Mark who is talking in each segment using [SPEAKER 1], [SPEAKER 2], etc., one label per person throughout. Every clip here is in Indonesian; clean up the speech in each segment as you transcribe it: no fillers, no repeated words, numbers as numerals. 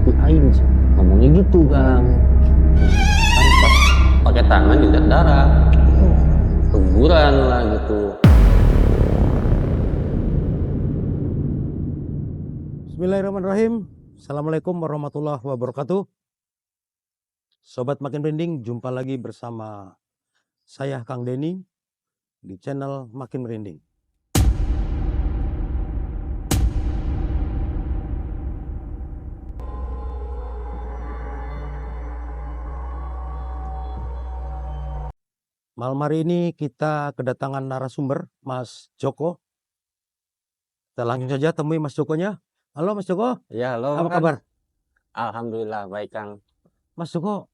[SPEAKER 1] mati aing ngomongnya gitu Kang. Kan pas pakai tangan dilihat darah, keguguran lah gitu.
[SPEAKER 2] Bismillahirrahmanirrahim. Assalamualaikum warahmatullahi wabarakatuh. Sobat Makin Merinding, jumpa lagi bersama saya Kang Denny di channel Makin Merinding. Malam hari ini kita kedatangan narasumber Mas Joko. Kita langsung saja temui Mas Jokonya. Halo Mas Joko,
[SPEAKER 1] Ya, halo
[SPEAKER 2] apa
[SPEAKER 1] Kang.
[SPEAKER 2] kabar?
[SPEAKER 1] Alhamdulillah baik Kang.
[SPEAKER 2] Mas Joko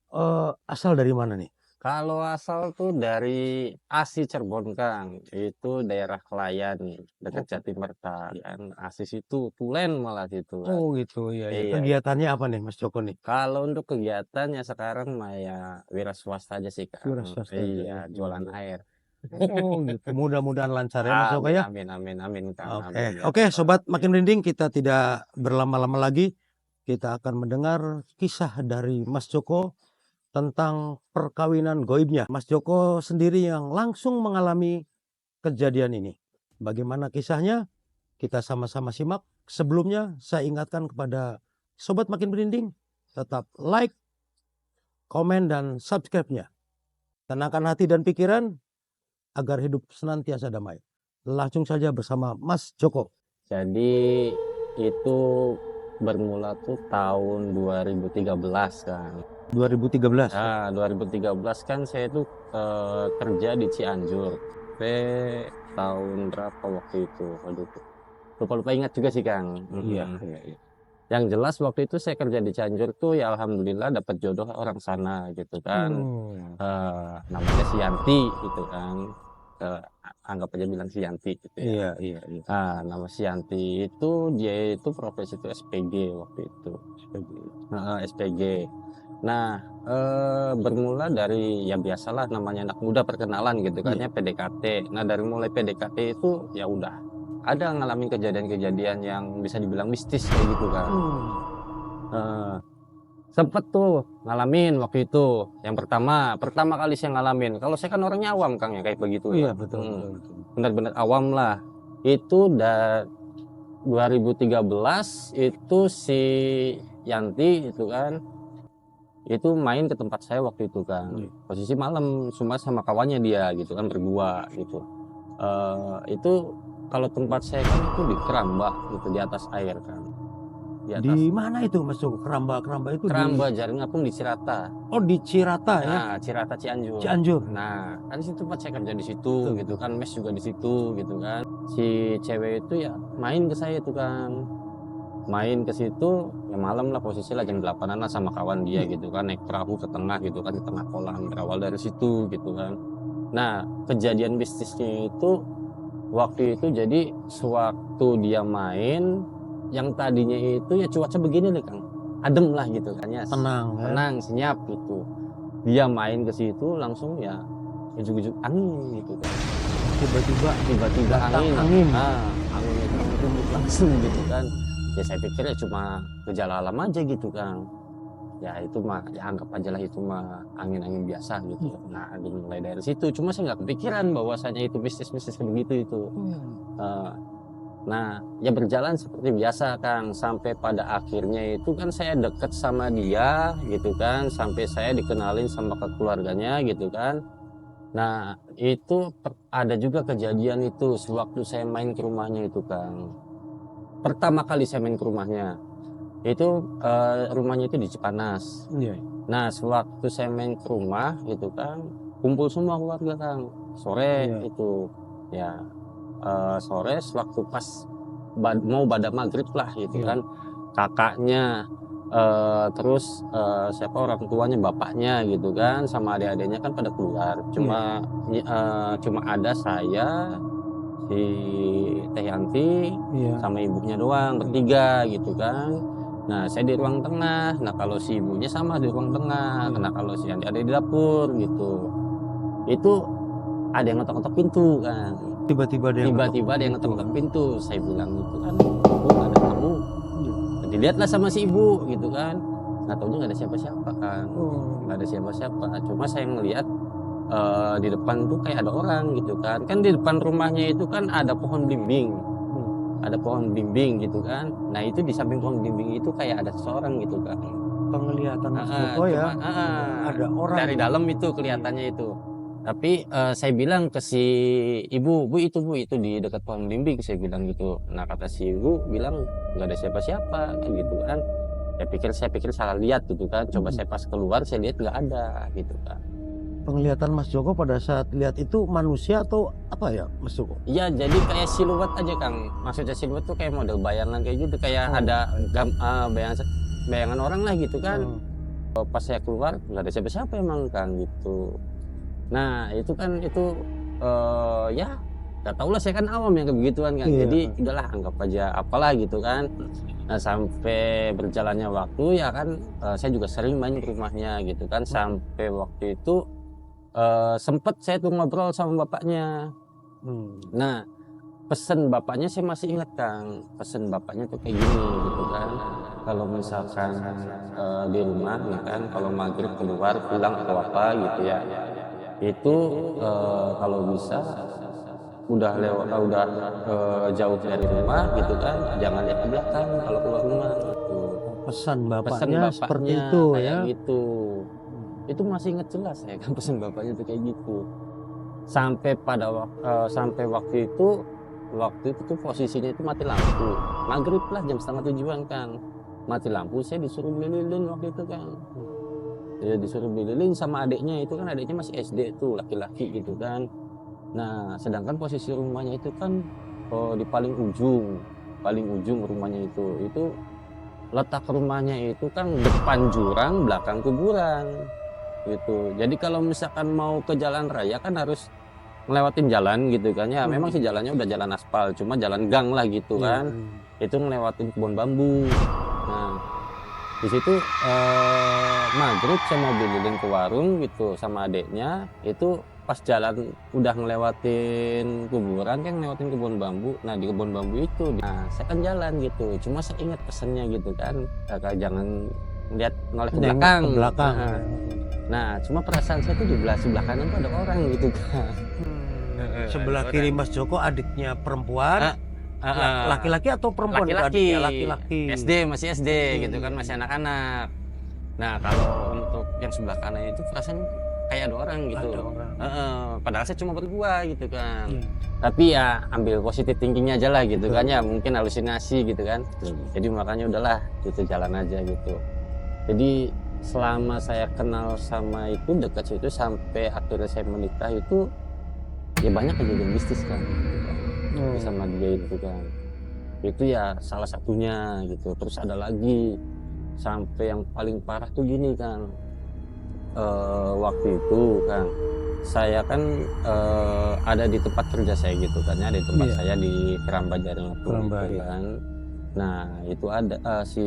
[SPEAKER 2] asal dari mana nih?
[SPEAKER 1] Kalau asal tuh dari Asi Cirebon Kang, itu daerah Kelayan dekat Jatimerta kan. Asi situ Tulen malah situ kan.
[SPEAKER 2] Oh gitu, iya.
[SPEAKER 1] Iya.
[SPEAKER 2] Kegiatannya apa nih Mas Joko nih?
[SPEAKER 1] Kalau untuk kegiatannya sekarang mah ya wira swasta aja sih Kang.
[SPEAKER 2] Wira swasta aja,
[SPEAKER 1] Iya,
[SPEAKER 2] ya.
[SPEAKER 1] jualan air.
[SPEAKER 2] Oh gitu, mudah-mudahan lancar ya Mas Joko ya.
[SPEAKER 1] Amin amin amin Kang.
[SPEAKER 2] Oke,
[SPEAKER 1] Amin, ya
[SPEAKER 2] oke,
[SPEAKER 1] Rabbal
[SPEAKER 2] sobat
[SPEAKER 1] alamin.
[SPEAKER 2] Makin Merinding, kita tidak berlama-lama lagi. Kita akan mendengar kisah dari Mas Joko tentang perkawinan goibnya. Mas Joko sendiri yang langsung mengalami kejadian ini. Bagaimana kisahnya? Kita sama-sama simak. Sebelumnya saya ingatkan kepada sobat Makin Merinding, tetap like, komen, dan subscribe-nya. Tenangkan hati dan pikiran agar hidup senantiasa damai. Langsung saja bersama Mas Joko.
[SPEAKER 1] Jadi itu bermula tuh tahun 2013 kan.
[SPEAKER 2] 2013.
[SPEAKER 1] Nah, 2013 kan saya itu kerja di Cianjur. Tahun berapa waktu itu? Waduh, lupa ingat juga sih Kang.
[SPEAKER 2] Iya.
[SPEAKER 1] Yang jelas waktu itu saya kerja di Cianjur tuh ya alhamdulillah dapat jodoh orang sana gitu kan. Namanya si Yanti gitu kan. Anggap aja bilang si Yanti gitu ya.
[SPEAKER 2] Iya.
[SPEAKER 1] Nah, nama si Yanti itu dia itu profesi itu SPG waktu itu. SPG. Nah, bermula dari ya biasalah namanya anak muda perkenalan gitu kan ya, PDKT. Nah, dari mulai PDKT itu ya udah ada ngalamin kejadian-kejadian yang bisa dibilang mistis kayak gitu kan. Sempet tuh ngalamin waktu itu. Yang pertama kali saya ngalamin. Kalau saya kan orangnya awam Kang ya kayak begitu.
[SPEAKER 2] Iya, betul.
[SPEAKER 1] Benar-benar awam lah. Itu 2013 itu si Yanti itu kan itu main ke tempat saya waktu itu kan. Posisi malam sama kawannya dia gitu kan, berdua gitu. Itu kalau tempat saya kan itu di Keramba gitu, di atas air kan.
[SPEAKER 2] Di mana itu Mas Joko? Keramba itu
[SPEAKER 1] Keramba Jaring Apung di Cirata.
[SPEAKER 2] Oh, di Cirata ya.
[SPEAKER 1] Nah, Cirata Cianjur.
[SPEAKER 2] Cianjur.
[SPEAKER 1] Nah, kan situ tempat saya kerja di situ gitu kan, mes juga di situ gitu kan. Si cewek itu ya main ke saya itu kan. Main ke situ ya malam lah, posisi lah jam 8-an lah sama kawan dia gitu kan, naik perahu ke tengah gitu kan, di tengah kolam. Berawal dari situ gitu kan. Nah, kejadian bisnisnya itu waktu itu jadi sewaktu dia main yang tadinya itu ya cuaca begini nih Kang, adem lah gitu kan ya, tenang senyap gitu. Dia main ke situ langsung ya ujuk-ujuk angin gitu kan, tiba-tiba angin. Angin itu langsung gitu kan. Ya saya pikir ya cuma gejala alam aja gitu Kang, ya itu mah ya anggap aja lah itu mah angin-angin biasa gitu. Nah, dimulai dari situ, cuma saya nggak kepikiran bahwasanya itu bisnis kayak begitu itu. Nah, ya berjalan seperti biasa Kang, sampai pada akhirnya itu kan saya deket sama dia gitu kan, sampai saya dikenalin sama keluarganya gitu kan. Nah, itu ada juga kejadian itu sewaktu saya main ke rumahnya itu Kang. Pertama kali saya main ke rumahnya itu rumahnya itu di Cipanas. Nah, sewaktu saya main ke rumah gitu kan, kumpul semua keluarga Kang, sore itu ya. Sore sewaktu pas mau pada maghrib lah gitu kan, kakaknya terus siapa orang tuanya, bapaknya gitu kan, sama adik-adiknya kan pada keluar, cuma ada saya, si Teh Yanti sama ibunya doang bertiga gitu kan. Nah, saya di ruang tengah. Nah, kalau si ibunya sama di ruang tengah. Nah, kalau si Yanti ada di dapur gitu. Itu ada yang ngetok-ngetok pintu kan. Tiba-tiba ada yang ngetok pintu. Saya bilang gitu kan, "Bu, ada tamu." Di dilihatlah sama si ibu gitu kan. Nggak taunya nggak ada siapa-siapa kan,
[SPEAKER 2] Oh.
[SPEAKER 1] nggak ada siapa-siapa. Cuma saya ngelihat di depan tuh kayak ada orang gitu kan. Kan di depan rumahnya itu kan ada pohon belimbing, ada pohon belimbing gitu kan. Nah itu di samping pohon belimbing itu kayak ada seseorang gitu kan.
[SPEAKER 2] Penglihatan Mas
[SPEAKER 1] Heeh,
[SPEAKER 2] Joko ya,
[SPEAKER 1] cuma
[SPEAKER 2] ada orang
[SPEAKER 1] dari dalam itu kelihatannya itu. Tapi saya bilang ke si ibu, bu itu di dekat pohon belimbing, saya bilang gitu. Nah kata si ibu bilang nggak ada siapa-siapa kayak gitu kan. Saya pikir salah lihat gitu kan. Coba saya pas keluar saya lihat nggak ada gitu kan.
[SPEAKER 2] penglihatan Mas Joko pada saat lihat itu manusia atau apa ya Mas Joko?
[SPEAKER 1] Iya, jadi kayak siluet aja Kang. Maksudnya siluet tuh kayak model bayangan kayak gitu, kayak
[SPEAKER 2] Oh.
[SPEAKER 1] ada bayangan orang lah gitu kan. Pas saya keluar nggak ada siapa-siapa emang Kang gitu. Nah itu kan itu ya nggak tahu lah, saya kan awam yang kebegituan kan.
[SPEAKER 2] Iya.
[SPEAKER 1] Jadi udahlah anggap aja apalah gitu kan. Nah sampai berjalannya waktu ya kan, saya juga sering main ke rumahnya gitu kan. Sampai waktu itu sempet saya tuh ngobrol sama bapaknya. Nah pesen bapaknya saya masih ingat Kang. Pesen bapaknya tuh kayak gini gitu kan. Kalau misalkan di rumah nih kan, kalau maghrib keluar pulang atau apa gitu ya, itu kalau bisa udah lewat udah jauh dari rumah gitu kan, jangan lihat ke belakang kalau keluar rumah gitu.
[SPEAKER 2] Pesan
[SPEAKER 1] Pesan
[SPEAKER 2] bapaknya seperti
[SPEAKER 1] bapaknya
[SPEAKER 2] itu
[SPEAKER 1] kayak
[SPEAKER 2] ya.
[SPEAKER 1] gitu. Itu masih inget jelas saya kan, pesan bapaknya tuh kayak gitu. Sampai waktu itu tuh posisinya itu mati lampu. Maghrib lah jam 6:30 kan. Mati lampu, saya disuruh beli lilin waktu itu kan. Ya disuruh beli lilin sama adiknya, itu kan adiknya masih SD tuh, laki-laki gitu kan. Nah, sedangkan posisi rumahnya itu kan di paling ujung rumahnya itu. Itu letak rumahnya itu kan depan jurang, belakang kuburan gitu. Jadi kalau misalkan mau ke jalan raya kan harus ngelewatin jalan gitu kan ya. Memang sih jalannya udah jalan aspal, cuma jalan gang lah gitu
[SPEAKER 2] Iya.
[SPEAKER 1] kan. Itu ngelewatin kebun bambu. Nah, di situ maghrib saya mau beli ke warung gitu sama adeknya. Itu pas jalan udah ngelewatin kuburan kan, ngelewatin kebun bambu. Nah di kebun bambu itu, nah saya kan jalan gitu. Cuma saya ingat pesannya gitu kan, kakak jangan lihat noleh ke
[SPEAKER 2] Nengok
[SPEAKER 1] belakang.
[SPEAKER 2] ke belakang.
[SPEAKER 1] Nah cuma perasaan saya tuh di sebelah kanan tuh ada orang gitu kan.
[SPEAKER 2] Sebelah
[SPEAKER 1] ada
[SPEAKER 2] kiri
[SPEAKER 1] orang.
[SPEAKER 2] Mas Joko adiknya perempuan, laki-laki atau perempuan?
[SPEAKER 1] Laki-laki,
[SPEAKER 2] Laki-laki.
[SPEAKER 1] masih SD gitu kan, masih anak-anak. Nah kalau untuk yang sebelah kanan itu perasaan kayak ada orang gitu.
[SPEAKER 2] Ada orang.
[SPEAKER 1] Padahal saya cuma berdua gitu kan. Tapi ya ambil positif thinkingnya aja lah gitu kan ya, mungkin halusinasi gitu kan. Jadi makanya udahlah gitu, jalan aja gitu. Jadi selama saya kenal sama itu, dekat situ sampai akhirnya saya menikah itu ya banyak kejadian mistis kan, gitu kan. Sama dia itu kan. Itu ya salah satunya gitu. Terus ada lagi sampai yang paling parah tuh gini kan. Waktu itu kan saya kan ada di tempat kerja saya gitu kan ya, di tempat saya di Keramba Jaring Apung gitu kan. Nah itu ada si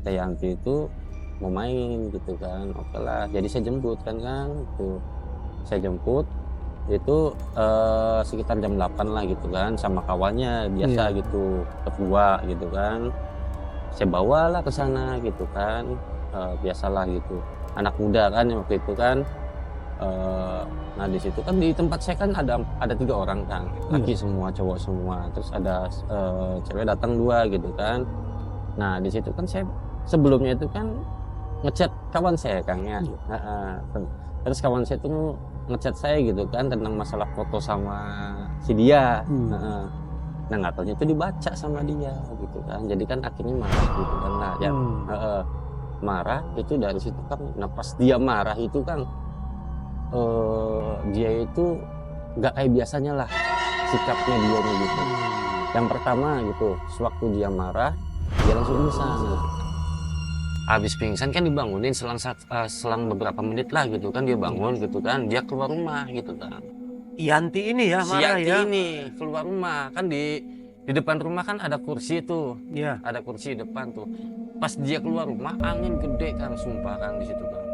[SPEAKER 1] Teh Yanti itu mau main gitu kan. Oke lah, jadi saya jemput kan gitu. Saya jemput itu sekitar jam 8 lah gitu kan, sama kawannya biasa gitu, berdua gitu kan. Saya bawalah ke sana gitu kan, biasalah gitu, anak muda kan waktu itu kan. Nah di situ kan di tempat saya kan ada 3 orang kan, laki semua, cowok semua. Terus ada cewek datang 2 gitu kan. Nah di situ kan saya sebelumnya itu kan ngechat kawan saya Kang ya. Terus kawan saya tuh ngechat saya gitu kan tentang masalah foto sama si dia. Nah nggak taunya itu dibaca sama dia gitu kan. Jadi kan akhirnya marah gitu kan. Nah ya marah itu dari situ kan. Nah pas dia marah itu kan dia itu nggak kayak biasanya lah sikapnya dia gitu. Yang pertama gitu, sewaktu dia marah dia langsung pingsan. Habis pingsan kan dibangunin selang beberapa menit lah gitu kan, dia bangun gitu kan, dia keluar rumah gitu kan.
[SPEAKER 2] Yanti ini ya
[SPEAKER 1] Si
[SPEAKER 2] marah
[SPEAKER 1] Yanti
[SPEAKER 2] ya.
[SPEAKER 1] ini keluar rumah kan, di depan rumah kan ada kursi tuh.
[SPEAKER 2] Iya.
[SPEAKER 1] Ada kursi di depan tuh. Pas dia keluar rumah angin gede kan, sumpah kan di situ kan.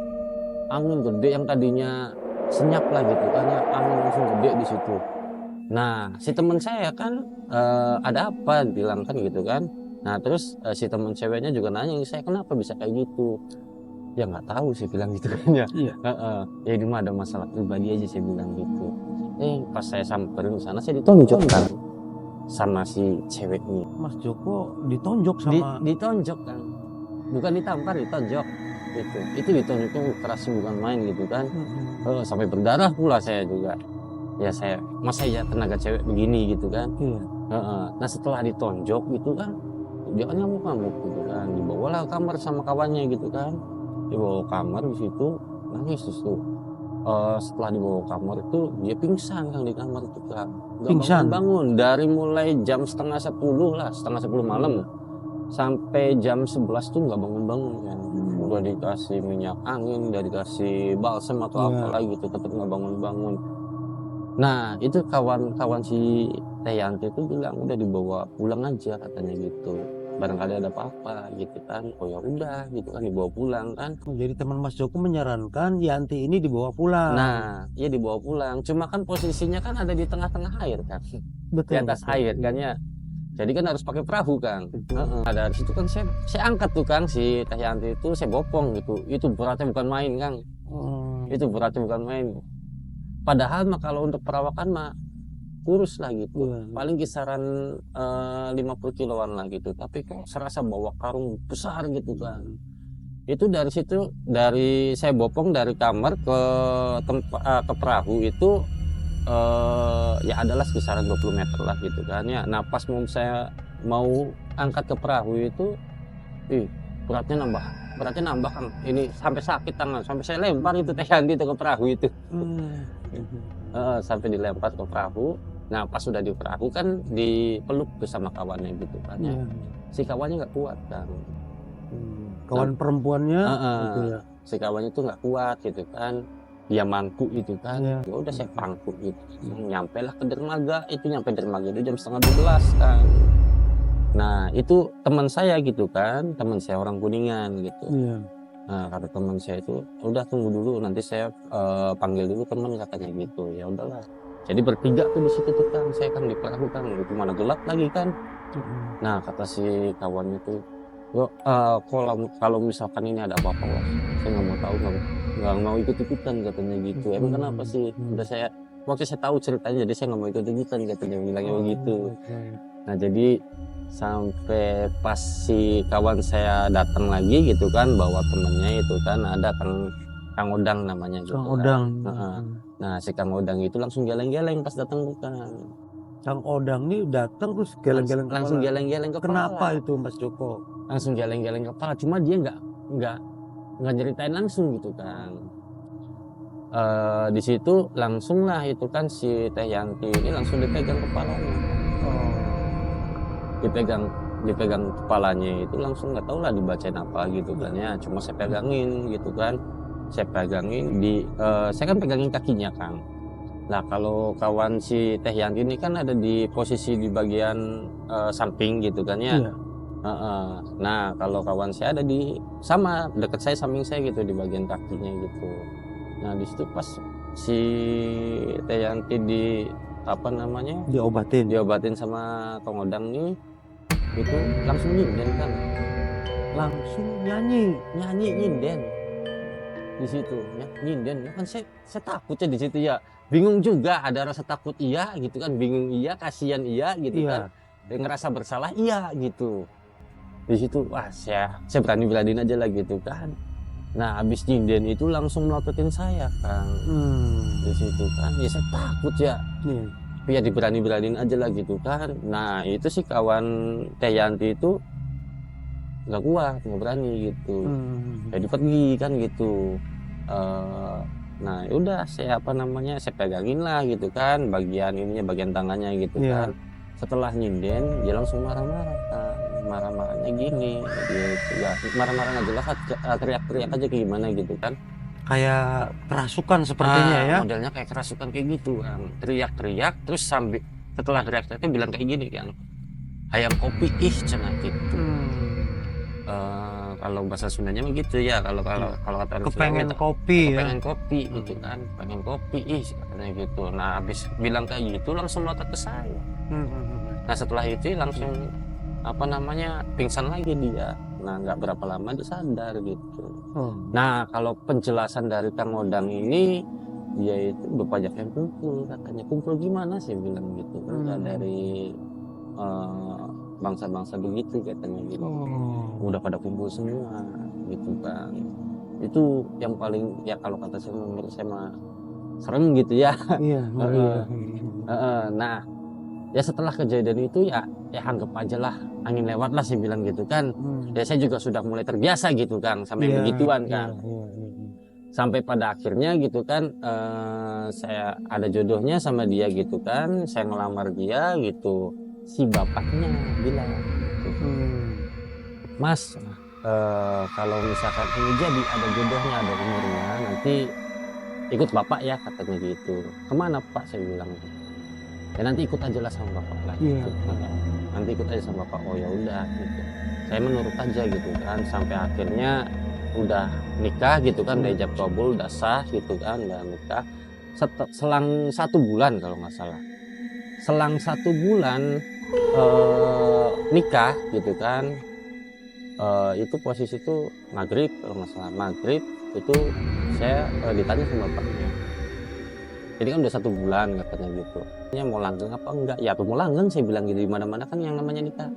[SPEAKER 1] Angin gede yang tadinya senyap lah gitu kan ya, angin langsung gede di situ. Nah si teman saya kan ada apa bilang kan gitu kan. Nah terus si teman ceweknya juga nanya saya kenapa bisa kayak gitu. Ya nggak tahu sih bilang gitu kan ya.
[SPEAKER 2] Iya.
[SPEAKER 1] Ya ini mah ada masalah pribadi aja saya bilang gitu. Pas saya samperin ke sana saya ditonjok kan sama si cewek ini.
[SPEAKER 2] Mas Joko ditonjok sama
[SPEAKER 1] Ditonjok kan, bukan ditampar, ditonjok gitu. Itu ditonjok tuh keras bukan main gitu kan. Sampai berdarah pula saya juga. Ya saya masa ya tenaga cewek begini gitu kan.
[SPEAKER 2] Iya.
[SPEAKER 1] Nah setelah ditonjok gitu kan dia kan ngamuk-ngamuk gitu kan, dibawalah kamar sama kawannya gitu kan, dibawa kamar di situ nangis tuh. Setelah dibawa kamar itu dia pingsan kan di kamar itu kan, nggak
[SPEAKER 2] Pingsan?
[SPEAKER 1] bangun dari mulai jam setengah 10 lah, setengah 10 malam sampai jam 11 tuh nggak bangun-bangun kan. Udah dikasih minyak angin, udah dikasih balsem atau
[SPEAKER 2] Iya.
[SPEAKER 1] apa lagi gitu, tetap nggak bangun-bangun. Nah itu kawan-kawan si Teh Yanti itu bilang udah dibawa pulang aja katanya gitu, barangkali ada apa-apa gitu kan. Oh ya udah gitu kan, dibawa pulang kan.
[SPEAKER 2] Jadi teman Mas Joko menyarankan Yanti ini dibawa pulang.
[SPEAKER 1] Nah iya dibawa pulang, cuma kan posisinya kan ada di tengah-tengah air kan, di
[SPEAKER 2] Betul.
[SPEAKER 1] atas air kan ya, jadi kan harus pakai perahu kan. Nah, dari situ kan saya angkat tuh kan si Teh Yanti itu, saya bopong gitu. Itu beratnya bukan main Kang, itu beratnya bukan main. Padahal mah kalau untuk perawakan mah kurus lah gitu, paling kisaran 50 kiloan lah gitu, tapi kok serasa bawa karung besar gitu kan. Itu dari situ, dari saya bopong dari kamar ke ke perahu itu ya adalah kisaran 20 meter lah gitu kan ya. Nah pas saya mau angkat ke perahu itu beratnya nambah kan, ini sampai sakit tangan, sampai saya lempar itu Teh Yanti itu ke perahu itu. Sampai dilempar ke perahu. Nah pas sudah di perahu kan dipeluk bersama kawannya gitu kan ya. Si kawannya nggak kuat kan,
[SPEAKER 2] kawan perempuannya gitu ya.
[SPEAKER 1] Si kawannya tuh nggak kuat gitu kan, dia mangkuk gitu kan.
[SPEAKER 2] Iya.
[SPEAKER 1] Ya udah saya pangkuk gitu, nyampe lah ke dermaga. Itu nyampe dermaga itu jam setengah 12 kan. Nah itu teman saya gitu kan, teman saya orang Kuningan gitu.
[SPEAKER 2] Iya.
[SPEAKER 1] Nah kata teman saya itu udah tunggu dulu, nanti saya panggil dulu teman katanya gitu. Ya udahlah, jadi bertiga tuh di situ tuh kan, saya kan di perahu kan, itu mana gelap lagi kan. Nah kata si kawannya tuh, kalau misalkan ini ada apa-apa wah, saya nggak mau tahu, nggak mau ikut-ikutan katanya gitu. Emang kenapa sih? Udah saya waktu saya tahu ceritanya, jadi saya nggak mau ikut-ikutan katanya, bilangnya begitu. Nah jadi sampai pas si kawan saya datang lagi gitu kan, bawa temennya itu kan, ada Kang Odang namanya gitu.
[SPEAKER 2] Kang Odang.
[SPEAKER 1] Nah si Kang Odang itu langsung geleng-geleng pas datang bukan.
[SPEAKER 2] Kang Odang nih datang terus geleng-geleng kepala.
[SPEAKER 1] Langsung geleng-geleng kepala.
[SPEAKER 2] Kenapa itu Mas Joko?
[SPEAKER 1] Langsung geleng-geleng kepala, cuma dia nggak nyeritain langsung gitu kan. Di situ langsung lah itu kan si Teh Yanti ini langsung dipegang kepalanya. Dipegang kepalanya itu langsung, nggak tahu lah dibacain apa gitu kan ya, cuma saya pegangin gitu kan, saya kan pegangin kakinya Kang. Nah kalau kawan si Teh Yanti ini kan ada di posisi di bagian samping gitu kan ya.
[SPEAKER 2] Iya.
[SPEAKER 1] Nah kalau kawan saya ada di sama dekat saya, samping saya gitu, di bagian kakinya gitu. Nah di situ pas si Teh Yanti diobatin sama Kang Odang nih, itu langsung nyinden kan,
[SPEAKER 2] Langsung nyanyi
[SPEAKER 1] nyinden di situ ya, nyinden kan. Saya takutnya di situ ya, bingung juga, ada rasa takut iya gitu kan, bingung iya, kasihan iya gitu kan, dan ngerasa bersalah iya gitu. Di situ wah saya berani-beraniin aja lah gitu kan. Nah habis nyinden itu langsung melototin saya Kang. Di situ kan ya saya takut ya. Ya diberani-beraniin aja lah gitu kan. Nah itu sih kawan Teh Yanti itu nggak kuat, nggak berani gitu. Jadi pergi kan gitu. Nah udah saya saya pegangin lah gitu kan, bagian tangannya gitu kan. Setelah nyinden dia langsung marah-marah kan. Marah-marahnya gini gitu ya, marah-marah nggak jelas, teriak-teriak aja kayak gimana gitu kan,
[SPEAKER 2] kayak kerasukan sepertinya ya.
[SPEAKER 1] Modelnya kayak kerasukan kayak gitu kan, teriak-teriak terus setelah teriak-teriaknya bilang kayak gini kan, hayam kopi cenah gitu. Kalau bahasa Sundanya begitu ya, kalau kata
[SPEAKER 2] kepengen
[SPEAKER 1] Sunda,
[SPEAKER 2] kopi ya.
[SPEAKER 1] kepengen kopi gitu kan, pengen kopi katanya gitu. Nah habis bilang kayak gitu langsung melotot ke saya. Nah setelah itu langsung apa namanya pingsan lagi dia. Nah nggak berapa lama dia sadar gitu. Nah kalau penjelasan dari Kang Odang ini, dia itu berpajak yang kumpul, katanya kumpul gimana sih bilang gitu, enggak dari bangsa-bangsa begitu katanya gitu. Udah pada kumpul semua gitu kan. Itu yang paling ya kalau kata saya menurut saya mah serem gitu ya.
[SPEAKER 2] Iya, ngeri ya.
[SPEAKER 1] Nah ya setelah kejadian itu ya anggap aja lah angin lewat lah saya bilang gitu kan. Ya saya juga sudah mulai terbiasa gitu kan sama yang begituan kan. Sampai pada akhirnya gitu kan saya ada jodohnya sama dia gitu kan, saya ngelamar dia gitu, si bapaknya bilang gitu, Mas kalau misalkan ini jadi ada jodohnya ada umurnya nanti ikut bapak ya katanya gitu. Kemana pak saya bilang, ya nanti ikut aja lah sama bapak lah gitu. Nanti ikut aja sama bapak. Oh ya udah gitu, saya menurut aja gitu kan sampai akhirnya udah nikah gitu kan, udah ijab kabul, udah sah gitu kan, udah nikah. Selang 1 bulan kalau nggak salah, selang 1 bulan nikah gitu kan, itu posisi itu maghrib kalau nggak salah, maghrib itu saya ditanya sama bapaknya, jadi kan udah 1 bulan katanya gitu, mau langgeng apa enggak, ya aku mau langgeng saya bilang gitu, di mana-mana kan yang namanya nikah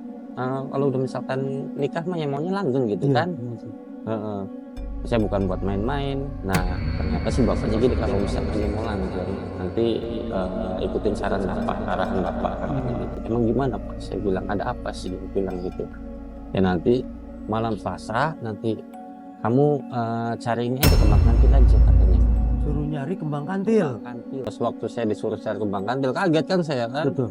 [SPEAKER 1] kalau udah misalkan nikah mah yang maunya langgeng gitu kan. Saya bukan buat main-main. Nah ternyata sih bapaknya gini, kalau misalkan dia mau langgeng nanti ikutin saran bapak, arahan bapak gitu. Emang gimana pak, saya bilang ada apa sih, dia bilang gitu, ya nanti malam Selasa nanti kamu cari ini aja kembang kantil aja katanya.
[SPEAKER 2] Suruh nyari kembang kantil.
[SPEAKER 1] Terus waktu saya disuruh cari kembang kantil kaget kan saya kan.
[SPEAKER 2] Betul.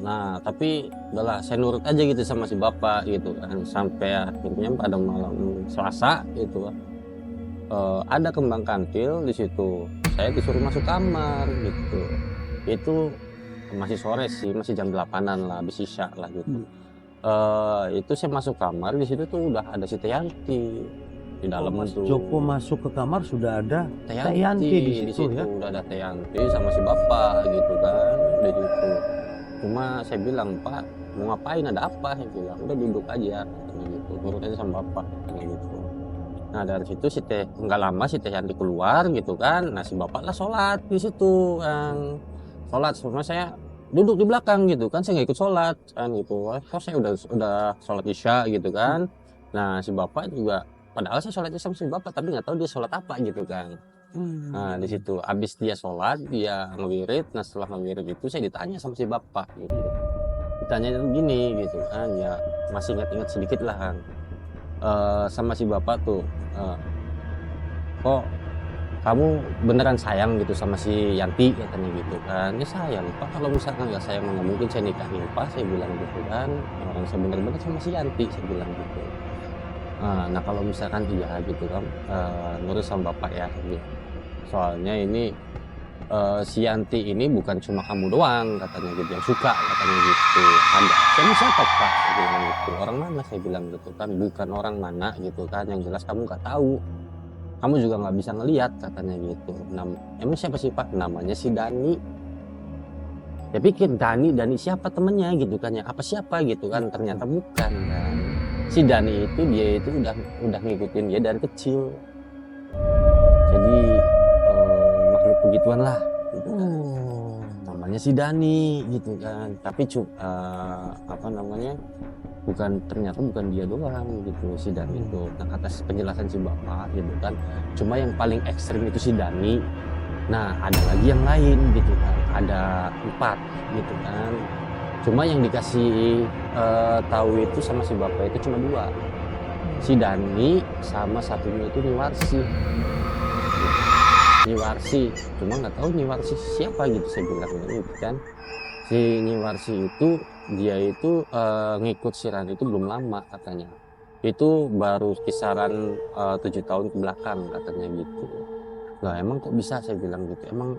[SPEAKER 1] Nah tapi udahlah saya nurut aja gitu sama si bapak gitu kan, sampai akhirnya pada malam Selasa gitu ada kembang kantil di situ. Saya disuruh masuk kamar gitu. Itu masih sore sih, masih jam 8-an lah, habis isya lah gitu. Itu saya masuk kamar, di situ tuh udah ada si Teyanti di dalam
[SPEAKER 2] Mas
[SPEAKER 1] itu.
[SPEAKER 2] Joko masuk ke kamar sudah ada
[SPEAKER 1] Teyanti
[SPEAKER 2] di situ ya.
[SPEAKER 1] udah ada Teyanti sama si bapak gitu kan di situ. Cuma saya bilang, Pak mau ngapain, ada apa, saya bilang udah duduk aja katanya gitu, nurut aja sama bapak katanya gitu. Nah dari situ nggak lama si Teyanti keluar gitu kan, nah si bapak lah sholat di situ kan, sholat, cuma saya duduk di belakang gitu kan, saya nggak ikut sholat kan gitu. Kok saya udah sholat isya gitu kan. Nah si bapak juga, padahal saya sholat sama si bapak tapi nggak tahu dia sholat apa gitu kan. Nah di situ abis dia sholat dia ngewirid. Nah setelah ngewirid itu saya ditanya sama si bapak gitu, ditanya gini gitu kan, ya masih ingat-ingat sedikit lah kan. Sama si bapak tuh, kok kamu beneran sayang gitu sama si Yanti katanya gitu kan. Ya sayang pak, kalau misalkan nggak sayang nggak mungkin saya nikahin pak, saya bilang gitu kan. Orang saya bener-bener sama si Yanti, saya bilang gitu. Nah kalau misalkan iya gitu kan, nurut sama bapak ya gitu. Soalnya ini si Yanti ini bukan cuma kamu doang katanya gitu yang suka katanya gitu. Ada saya siapa pak, saya bilang gitu. Orang mana, saya bilang gitu kan. Bukan orang mana gitu kan, yang jelas kamu nggak tahu, kamu juga nggak bisa ngelihat katanya gitu. Emang siapa sih pak? Namanya si Dani. Ya pikir Dani siapa temennya gitu kan, ya apa siapa gitu kan, ternyata bukan kan. Si Dani itu dia itu udah ngikutin dia dari kecil, jadi makhluk begituan lah gitu kan. Namanya si Dani gitu kan, tapi apa namanya, ternyata bukan dia doang gitu si Dani itu. Nah atas penjelasan si bapak gitu kan, cuma yang paling ekstrim itu si Dani. Nah ada lagi yang lain gitu kan, ada 4 gitu kan. Cuma yang dikasih tahu itu sama si bapak itu cuma 2, si Dani sama satunya itu Nyiwarsi. Cuma nggak tahu Nyiwarsi siapa gitu, saya bilang gitu kan. Si Nyiwarsi itu dia itu ngikut si Rani itu belum lama katanya, itu baru kisaran 7 tahun ke belakang katanya gitu. Lah emang kok bisa, saya bilang gitu, emang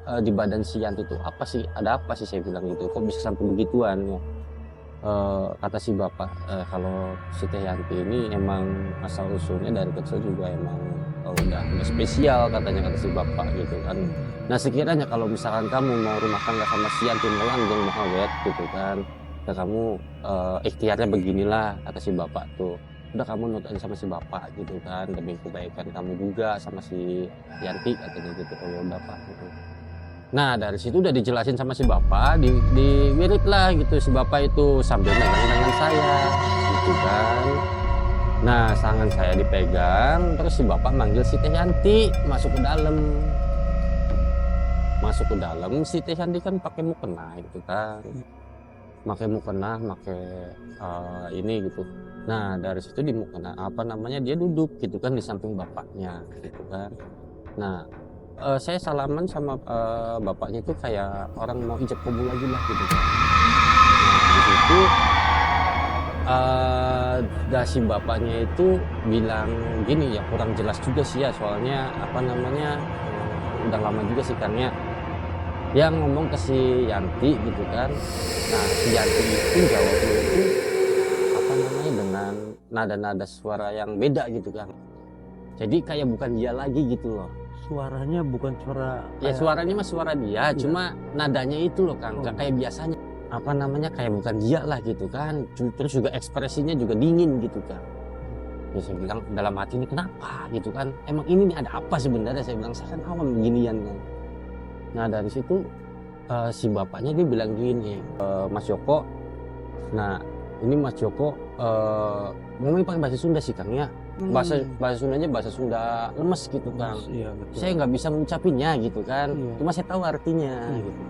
[SPEAKER 1] di badan si Yanti itu apa sih, ada apa sih, saya bilang gitu, kok bisa sampai begituan ya. Kata si bapak, kalau si Teh Yanti ini emang asal usulnya dari kecil juga emang udah spesial katanya, kata si bapak gitu kan. Nah sekiranya kalau misalkan kamu mau rumah tangga sama si Yanti, mau langgeng, mau awet gitu kan, Ya kamu ikhtiarnya beginilah, kata si bapak tuh. Udah kamu nurut aja sama si bapak gitu kan, demi kebaikan kamu juga sama si Yanti katanya gitu. Oh ya udah Pak gitu. Nah dari situ udah dijelasin sama si bapak, diwirit lah gitu si bapak itu sambil megang tangan saya gitu kan. Nah tangan saya dipegang, terus si bapak manggil si Teh Yanti masuk ke dalam. Masuk ke dalam, si Teh Yanti kan pakai mukena gitu kan. Pakai mukena, pakai ini gitu. Nah dari situ di mukena apa namanya dia duduk gitu kan di samping bapaknya gitu kan. Nah saya salaman sama bapaknya itu kayak orang mau ijab kabul lagi lah gitu kan. Nah di situ dasi bapaknya itu bilang gini ya, kurang jelas juga sih ya soalnya apa namanya udah lama juga sih kan ya. Yang ngomong ke si Yanti gitu kan. Nah si Yanti itu jawabnya itu apa namanya dengan nada-nada suara yang beda gitu kan. Jadi kayak bukan dia lagi gitu loh.
[SPEAKER 2] Suaranya bukan suara
[SPEAKER 1] Ya
[SPEAKER 2] kayak
[SPEAKER 1] suaranya mah suara dia,
[SPEAKER 2] Iya.
[SPEAKER 1] cuma nadanya itu loh Kang, nggak kayak biasanya. Apa namanya kayak bukan dia lah gitu kan. Terus juga ekspresinya juga dingin gitu kan. Ya saya bilang dalam hati ini kenapa gitu kan. Emang ini nih ada apa sebenarnya, saya bilang saya kan awam beginian kan. Nah dari situ si bapaknya dia bilang gini, Mas Joko, nah ini Mas Joko ngomongnya pakai bahasa Sunda sih Kang ya. Bahasa Sundanya bahasa Sunda lemes gitu Kang.
[SPEAKER 2] Iya betul.
[SPEAKER 1] Saya nggak bisa mengucapinya gitu kan.
[SPEAKER 2] Iya.
[SPEAKER 1] Cuma saya tahu artinya gitu.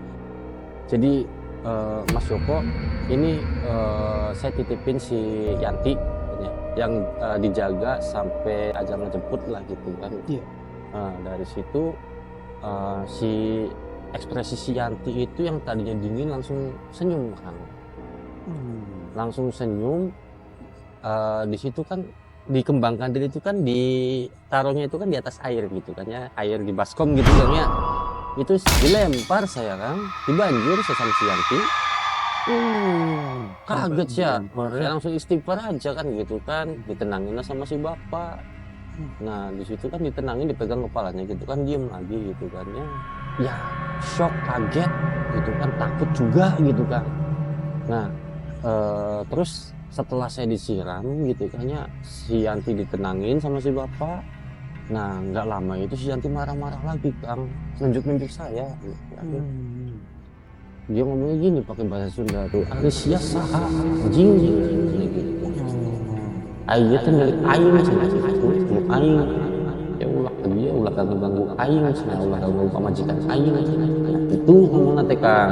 [SPEAKER 1] Jadi Mas Joko ini saya titipin si Yanti katanya, yang dijaga sampai ajang ngejemput lah gitu kan.
[SPEAKER 2] Iya.
[SPEAKER 1] Dari situ si ekspresi si Yanti itu yang tadinya dingin langsung senyum Kang. Langsung senyum. Di situ kan dikembangkan diri itu kan ditaruhnya itu kan di atas air gitu kan ya, air di baskom gitu kan ya. Itu dilempar saya kan, dibanjir saya sama si Yanti. Kaget ya, saya langsung istighfar aja kan gitu kan, ditenangin lah sama si bapak. Nah di situ kan ditenangin, dipegang kepalanya gitu kan, diem lagi gitu kan ya. Ya shock, kaget gitu kan, takut juga gitu kan. Nah terus setelah saya disiram gitu kan ya, si Yanti ditenangin sama si bapak. Nah nggak lama itu si Yanti marah-marah lagi Kang, nunjuk-nunjuk saya gitu kan. Dia ngomongnya gini pakai bahasa Sunda tuh, Arisya saha anjing gitu. Ayo teh milik aing cenah gitu, aing. Ya ulah dia ulah kagak ganggu aing cenah, ulah ganggu pamajikan aing. Itu ngomongna teh Kang.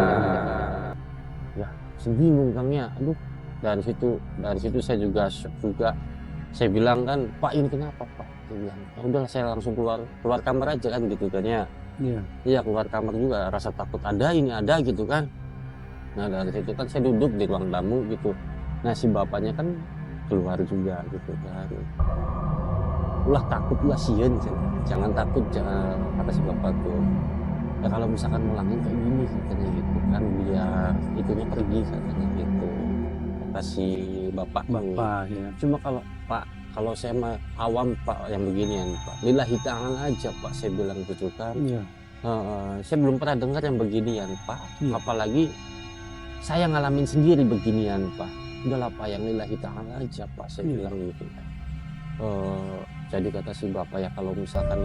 [SPEAKER 1] Ya, bingung Kang ya. Aduh, dari situ saya juga shock juga. Saya bilang kan, Pak ini kenapa Pak? Saya bilang, ya udahlah saya langsung keluar kamar aja kan gitu kan ya. Iya keluar kamar juga, rasa takut ada ini ada gitu kan. Nah dari situ kan saya duduk di ruang tamu gitu. Nah si bapaknya kan keluar juga gitu kan. Ulah takut ulah sieun, jangan takut, jangan, kata si bapak tuh. Ya kalau misalkan mulangin kayak gini katanya gitu kan, biar itunya pergi katanya gitu. Kata si bapak
[SPEAKER 2] ya.
[SPEAKER 1] Cuma kalau Pak, kalau saya mah awam Pak yang beginian Pak, lillahi ta'ala aja Pak, saya bilang gitu kan.
[SPEAKER 2] Iya.
[SPEAKER 1] Saya belum pernah dengar yang beginian Pak.
[SPEAKER 2] Iya.
[SPEAKER 1] Apalagi saya ngalamin sendiri beginian Pak. Udahlah Pak, yang lillahi ta'ala aja Pak, saya bilang gitu. Jadi kata si bapak ya kalau misalkan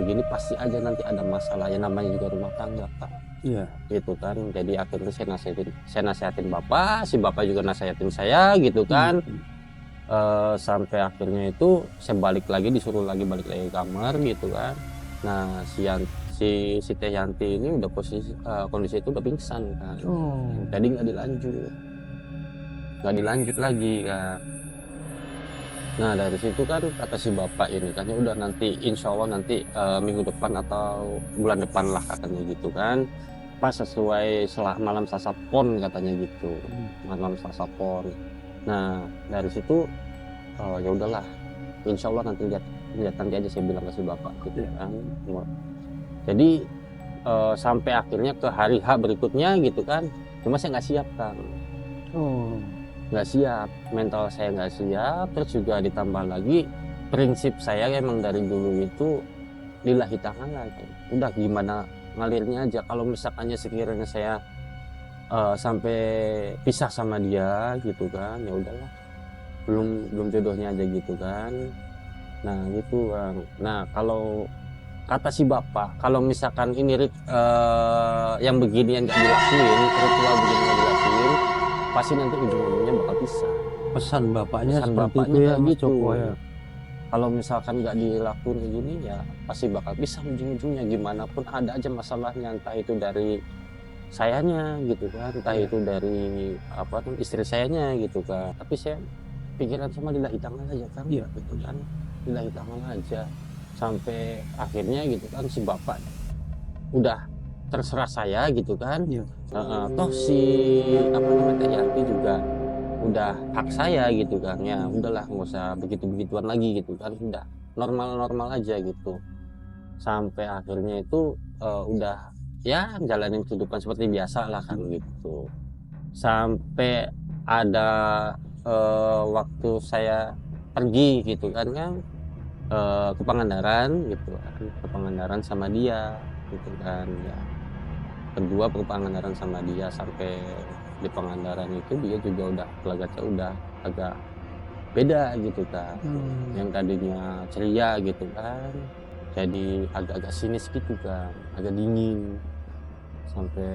[SPEAKER 1] gini pasti aja nanti ada masalah, ya namanya juga rumah tangga Pak.
[SPEAKER 2] Iya.
[SPEAKER 1] Gitu kan. Jadi akhirnya saya nasihatin bapak, si bapak juga nasihatin saya gitu kan. Sampai akhirnya itu saya disuruh lagi balik lagi ke kamar gitu kan. Nah si Teh Yanti ini udah kondisi itu udah pingsan kan. Jadi nggak dilanjut lagi kan. Nah dari situ kan kata si bapak ini kan ya udah nanti insya Allah nanti minggu depan atau bulan depan lah katanya gitu kan, pas sesuai malam Selasa Pon katanya gitu, malam Selasa Pon. Nah dari situ ya udahlah insya Allah nanti lihat nanti aja, saya bilang ke si bapak gitu kan. Jadi sampai akhirnya ke hari H berikutnya gitu kan, cuma saya nggak siap kan. Nggak siap, mental saya nggak siap, terus juga ditambah lagi prinsip saya emang dari dulu itu lillahi ta'ala, udah gimana ngalirnya aja. Kalau misalkannya sekiranya saya sampai pisah sama dia gitu kan, ya udahlah, belum jodohnya aja gitu kan. Nah gitu Bang. Nah kalau kata si bapak, kalau misalkan ini yang beginian nggak dilakuin, ritual begini nggak dilakuin, pasti nanti ujung-ujungnya bakal pisah.
[SPEAKER 2] Pesan bapaknya
[SPEAKER 1] Pesan
[SPEAKER 2] seperti
[SPEAKER 1] bapaknya
[SPEAKER 2] itu ya
[SPEAKER 1] kayak
[SPEAKER 2] Mas
[SPEAKER 1] gitu.
[SPEAKER 2] Joko ya.
[SPEAKER 1] Kalau misalkan nggak dilakuin kayak gini ya pasti bakal pisah ujung-ujungnya, gimana pun ada aja masalahnya, entah itu dari sayanya gitu kan, entah
[SPEAKER 2] Iya.
[SPEAKER 1] itu dari apa tuh istri sayanya gitu kan. Tapi saya pikiran sama lillahi ta'ala aja kan,
[SPEAKER 2] Iya.
[SPEAKER 1] gitu kan, lillahi ta'ala aja. Sampai akhirnya gitu kan si bapak udah terserah saya gitu kan.
[SPEAKER 2] Iya.
[SPEAKER 1] Toh si apa namanya Teh Yanti juga udah hak saya gitu kan, ya udahlah nggak usah begitu-begituan lagi gitu kan, udah normal-normal aja gitu. Sampai akhirnya itu udah ya jalanin kehidupan seperti biasa lah kan gitu. Sampai ada waktu saya pergi gitu kan ke Pangandaran gitu kan, ke Pangandaran sama dia gitu kan ya. Kedua ke Pangandaran sama dia, sampai di Pangandaran itu dia juga udah gelagatnya udah agak beda gitu kan. Yang tadinya ceria gitu kan, jadi agak-agak sinis gitu kan, agak dingin. Sampai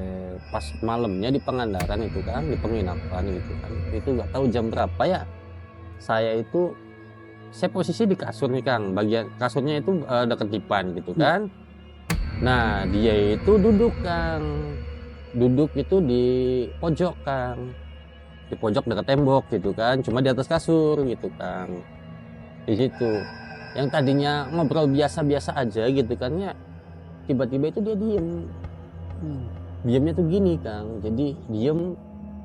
[SPEAKER 1] pas malamnya di Pangandaran itu kan, di penginapan gitu kan, itu nggak tahu jam berapa ya, saya posisi di kasur nih Kang, bagian kasurnya itu deket dipan gitu kan. Nah dia itu duduk Kang, duduk itu di pojok Kang, di pojok dekat tembok gitu kan, cuma di atas kasur gitu Kang. Di situ yang tadinya ngobrol biasa-biasa aja gitu kan ya, tiba-tiba itu dia diem. Diemnya tuh gini Kang, jadi diem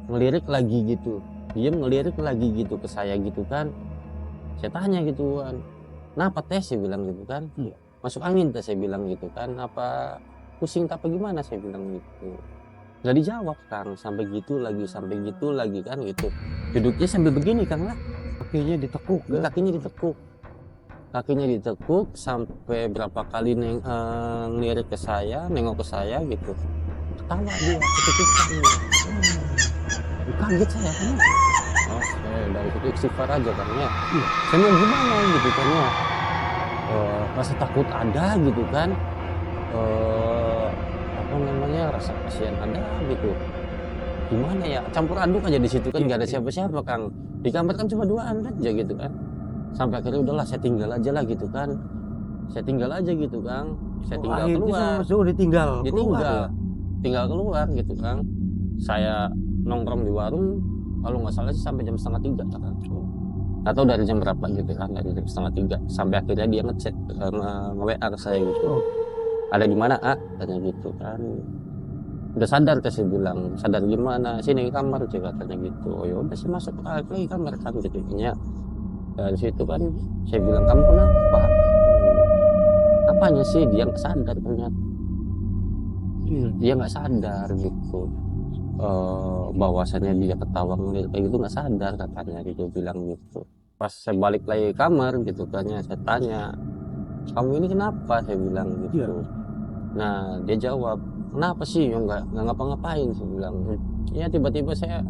[SPEAKER 1] ngelirik lagi gitu, diem ngelirik lagi gitu ke saya gitu kan. Saya tanya gitu kan, kenapa Teh, saya bilang gitu kan. Masuk angin Teh, saya bilang gitu kan, apa pusing apa gimana, saya bilang gitu. Nggak dijawab Kang, sampai gitu lagi kan gitu. Duduknya sambil begini Kang lah,
[SPEAKER 2] Kakinya ditekuk ya.
[SPEAKER 1] kakinya ditekuk sampai berapa kali ngelirik ke saya, nengok ke saya gitu. Ketawa dia, ketutupan dia. Kaget saya kan. Oke, dari situ istighfar aja kan ya. Saya mau gimana gitu kan ya. Rasa takut ada gitu kan. Apa namanya, rasa kasihan ada gitu. Gimana ya, campur aduk aja di situ kan, nggak ada siapa-siapa Kang. Di kamar kan cuma duaan aja gitu kan. Sampai akhirnya udahlah saya tinggal aja lah gitu kan. Saya tinggal aja gitu Kang. Saya tinggal
[SPEAKER 2] Akhirnya
[SPEAKER 1] keluar.
[SPEAKER 2] sama Mas Joko ditinggal keluar
[SPEAKER 1] Ditinggal.
[SPEAKER 2] ya.
[SPEAKER 1] Tinggal keluar gitu Kang. Saya nongkrong di warung kalau nggak salah sih sampai jam 2:30 kan. Atau dari jam berapa gitu kan, dari jam 2:30 sampai akhirnya dia ngechat nge-WA ke saya gitu. Ada di mana katanya gitu kan. Udah sadar Teh, saya bilang. Sadar gimana? Sini ke kamar aja katanya gitu. Oh ya udah, saya masuk lagi kamar kan gitu ya. Dari situ kan saya bilang, kamu kenapa? Apanya sih? Dia nggak sadar ternyata. Dia nggak sadar gitu. Bahwasannya dia ketawa ngeliat kayak gitu, nggak sadar katanya gitu, bilang gitu. Pas saya balik lagi ke kamar gitu kan ya, saya tanya, kamu ini kenapa, saya bilang gitu. Nah dia jawab, kenapa sih, nggak ngapa-ngapain, saya bilang. Ya tiba-tiba saya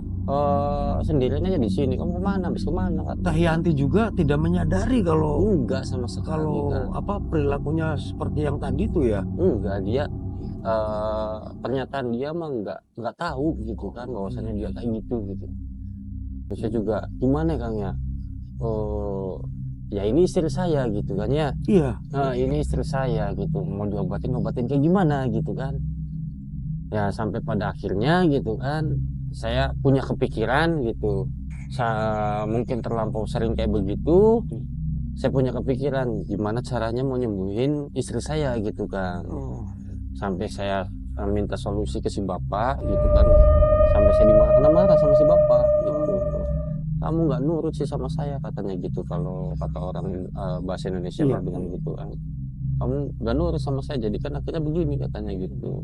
[SPEAKER 1] sendirian aja di sini. Kamu kemana, habis kemana?
[SPEAKER 2] Teh Yanti juga tidak menyadari kalau
[SPEAKER 1] Enggak sama sekali Kang.
[SPEAKER 2] apa perilakunya seperti yang tadi tuh ya.
[SPEAKER 1] Enggak, dia pernyataan dia mah nggak tahu gitu kan, bahwasannya dia kayak gitu. Terus saya juga gimana Kang ya, ya ini istri saya gitu kan ya.
[SPEAKER 2] Iya.
[SPEAKER 1] Ini istri saya gitu, mau diobatin kayak gimana gitu kan ya. Sampai pada akhirnya gitu kan, saya punya kepikiran gitu. Mungkin terlampau sering kayak begitu, saya punya kepikiran gimana caranya mau nyembuhin istri saya gitu kan. Sampai saya minta solusi ke si bapak gitu kan, sampai saya dimarah-marah sama si bapak gitu. Kamu nggak nurut sih sama saya, katanya gitu. Kalau kata orang bahasa Indonesia bilang gitu kan, kamu nggak nurut sama saya, jadi kan akhirnya begini, katanya gitu.